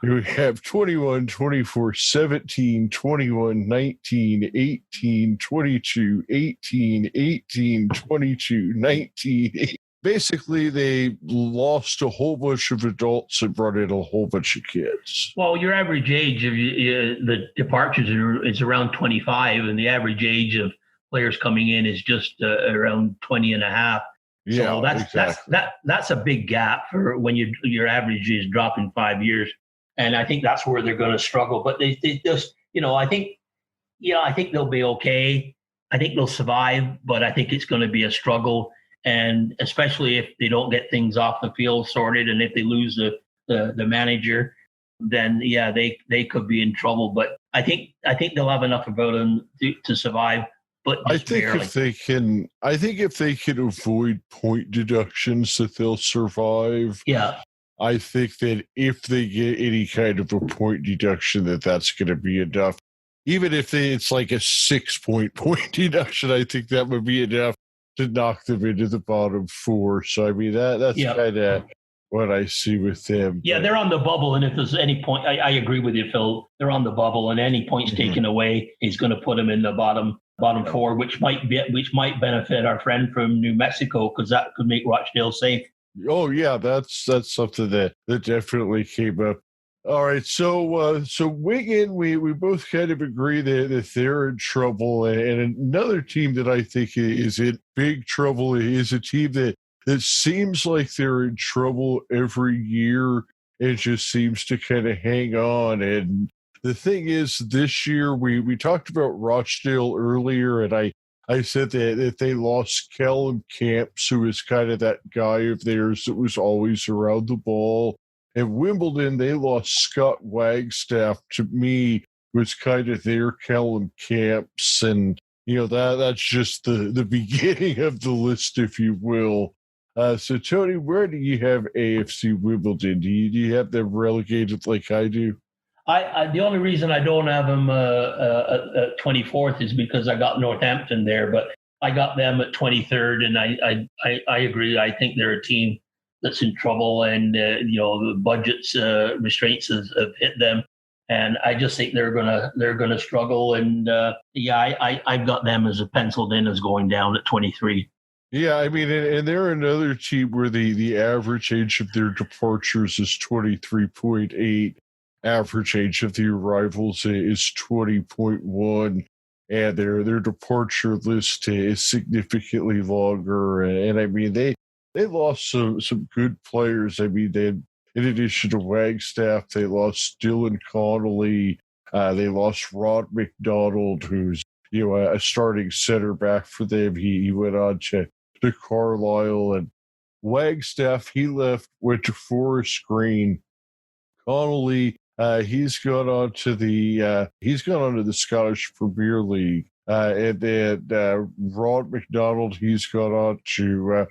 We have 21, 24, 17, 21, 19, 18, 22, 18, 18, 22, 19. 18. Basically, they lost a whole bunch of adults and brought in a whole bunch of kids. Well, your average age of the departures is around 25, and the average age of players coming in is just around 20 and a half. So that's a big gap for when your average is dropping 5 years. And I think that's where they're going to struggle. But they just, I think they'll be okay. I think they'll survive, but I think it's going to be a struggle. And especially if they don't get things off the field sorted, and if they lose the manager, then they could be in trouble. But I think they'll have enough about them to survive. But I think if they can avoid point deductions, that they'll survive. Yeah. I think that if they get any kind of a point deduction, that's going to be enough. Even if it's like a 6-point deduction, I think that would be enough to knock them into the bottom four. So, I mean, that's kind of what I see with them. Yeah, they're on the bubble, and if there's any point, I agree with you, Phil. They're on the bubble, and any points taken away is going to put them in the bottom four, which might benefit our friend from New Mexico, because that could make Rochdale safe. Oh yeah, that's something that definitely came up. All right, so Wigan, we both kind of agree that they're in trouble, and another team that I think is in big trouble is a team that seems like they're in trouble every year. It just seems to kind of hang on. And the thing is, this year we talked about Rochdale earlier, and I I said that they lost Callum Camps, who was kind of that guy of theirs that was always around the ball. At Wimbledon, they lost Scott Wagstaff. To me, was kind of their Callum Camps, and that's just the beginning of the list, if you will. So Tony, where do you have AFC Wimbledon? Do you have them relegated like I do? I the only reason I don't have them at 24th is because I got Northampton there, but I got them at 23rd, and I agree. I think they're a team that's in trouble, and the budget's restraints have hit them, and I just think they're gonna struggle. And I've got them as a penciled in as going down at 23. Yeah, I mean, and they're another team where the average age of their departures is 23.8. Average age of the arrivals is 20.1, and their departure list is significantly longer. And I mean, they lost some good players. I mean, in addition to Wagstaff, they lost Dylan Connolly. They lost Rod McDonald, who's a starting center back for them. He went on to Carlisle, and Wagstaff went to Forest Green. Connolly, he's gone on to the Scottish Premier League, and then Rod McDonald, he's gone on to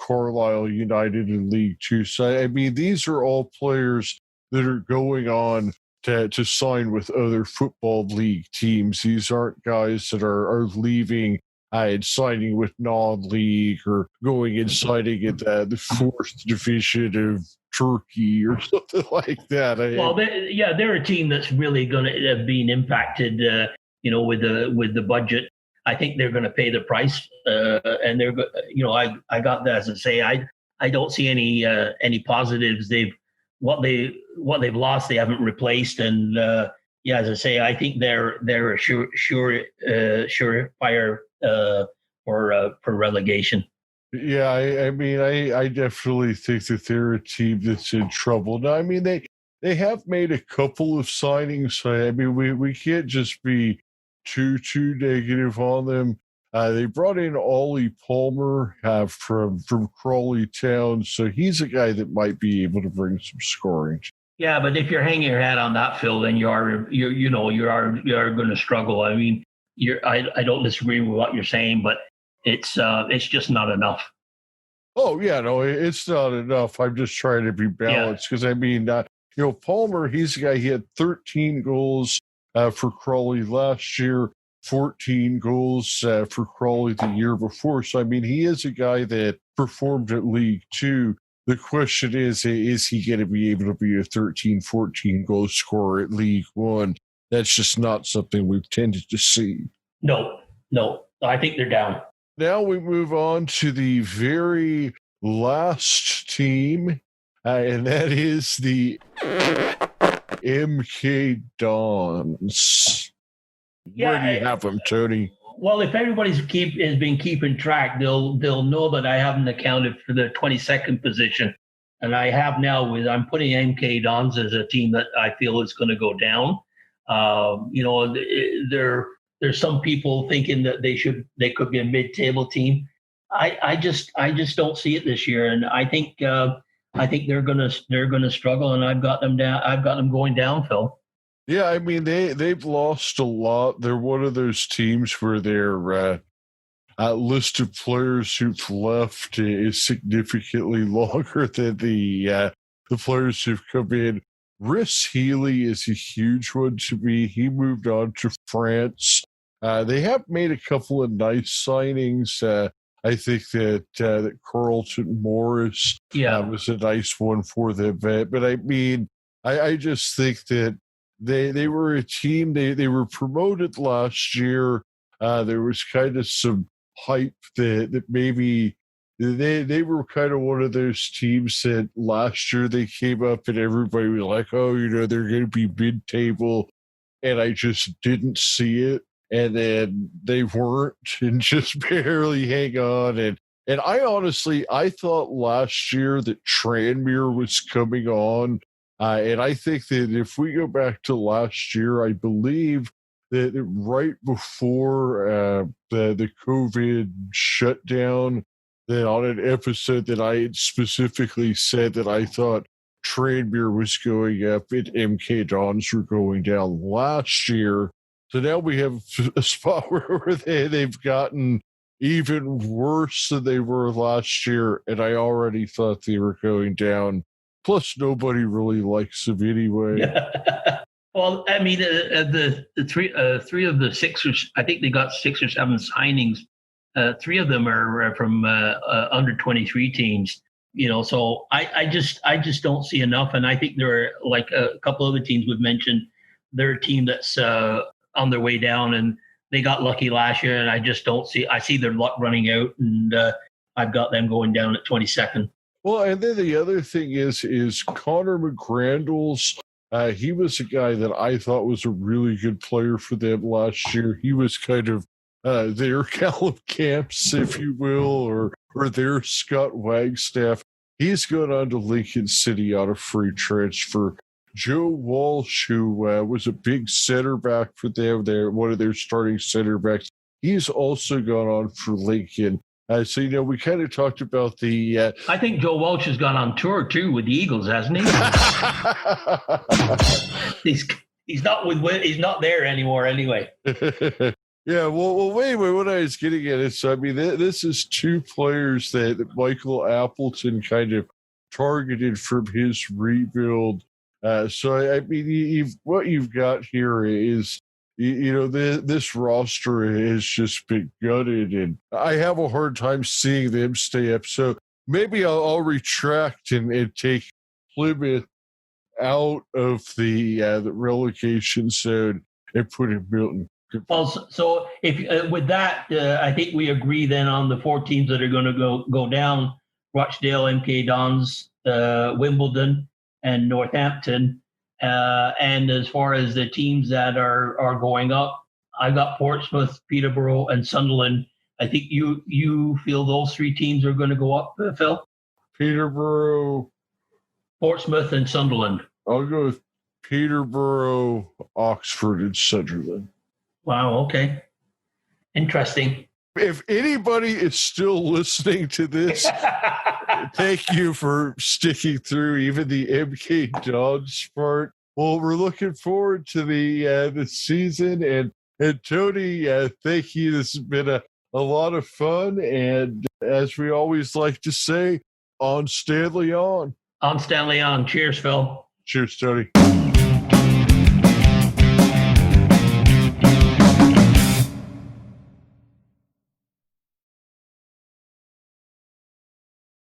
Carlisle United in League Two. So I mean, these are all players that are going on to sign with other football league teams. These aren't guys that are leaving and signing with non-league or going and signing at the fourth division of Turkey or something like that. They're a team that's really going to have been impacted, with the budget. I think they're going to pay the price, and they're, I got that, as I say, I don't see any positives. What they've lost, they haven't replaced, and as I say, I think they're a surefire for relegation. Yeah, I mean, I definitely think that they're a team that's in trouble. Now, I mean, they have made a couple of signings. I mean, we can't just be too negative on them. They brought in Ollie Palmer from Crawley Town, so he's a guy that might be able to bring some scoring. Yeah, but if you're hanging your hat on that, Phil, then you are going to struggle. I mean, I don't disagree with what you're saying, but it's just not enough. Oh yeah, no, it's not enough. I'm just trying to be balanced because I mean, Palmer, he's a guy. He had 13 goals for Crawley last year, 14 goals for Crawley the year before. So I mean, he is a guy that performed at League Two. The question is he going to be able to be a 13, 14 goal scorer at League One? That's just not something we've tended to see. No, I think they're down. Now we move on to the very last team, and that is the MK Dons. Where do you have them, Tony? Well, if everybody's has been keeping track, they'll know that I haven't accounted for the 22nd position, and I have now. I'm putting MK Dons as a team that I feel is going to go down. There's some people thinking that they could be a mid-table team. I just don't see it this year, and I think they're gonna struggle, and I've got them down. I've got them going down, Phil. Yeah, I mean they've lost a lot. They're one of those teams where their list of players who've left is significantly longer than the players who've come in. Rhys Healy is a huge one to me. He moved on to France. They have made a couple of nice signings. I think that Carlton Morris was a nice one for them. But I mean, I just think that they were a team. They were promoted last year. There was kind of some hype that maybe they were kind of one of those teams that last year they came up and everybody was like, oh, they're going to be mid-table. And I just didn't see it. And then they weren't and just barely hang on. And I thought last year that Tranmere was coming on. And I think that if we go back to last year, I believe that right before the COVID shutdown, that on an episode that I had specifically said that I thought Tranmere was going up and MK Dons were going down last year. So now we have a spot where they've gotten even worse than they were last year, and I already thought they were going down. Plus, nobody really likes them anyway. Well, I mean, the three of the six, I think they got 6 or 7 signings. 3 of them are from under 23 teams. So I just don't see enough, and I think there are like a couple other teams we've mentioned. They're a team that's on their way down, and they got lucky last year, and I just don't see. I see their luck running out, and I've got them going down at 22nd. Well, and then the other thing is Connor McGrandles. He was a guy that I thought was a really good player for them last year. He was kind of their Callum Camps, if you will, or their Scott Wagstaff. He's gone on to Lincoln City on a free transfer. Joe Walsh, who was a big center back for them, one of their starting center backs, he's also gone on for Lincoln. So, we kind of talked about the... I think Joe Walsh has gone on tour, too, with the Eagles, hasn't he? He's not there anymore anyway. Yeah, well, anyway, what I was getting at is, this is 2 players that Michael Appleton kind of targeted from his rebuild. So, what you've got here is, this roster has just been gutted, and I have a hard time seeing them stay up. So maybe I'll retract and take Plymouth out of the relegation zone and put in Milton. Well, so if with that, I think we agree then on the 4 teams that are going to go down: Rochdale, MK Dons, Wimbledon, and Northampton. And as far as the teams that are going up, I got Portsmouth, Peterborough, and Sunderland. I think you feel those 3 teams are going to go up, Phil? Peterborough, Portsmouth, and Sunderland. I'll go with Peterborough, Oxford, and Sunderland. Wow, okay. Interesting. If anybody is still listening to this, thank you for sticking through even the MK Dons part. Well, we're looking forward to the season, and Tony, thank you. This has been a lot of fun, and as we always like to say, on Stanley on. On Stanley on. Cheers, Phil. Cheers, Tony.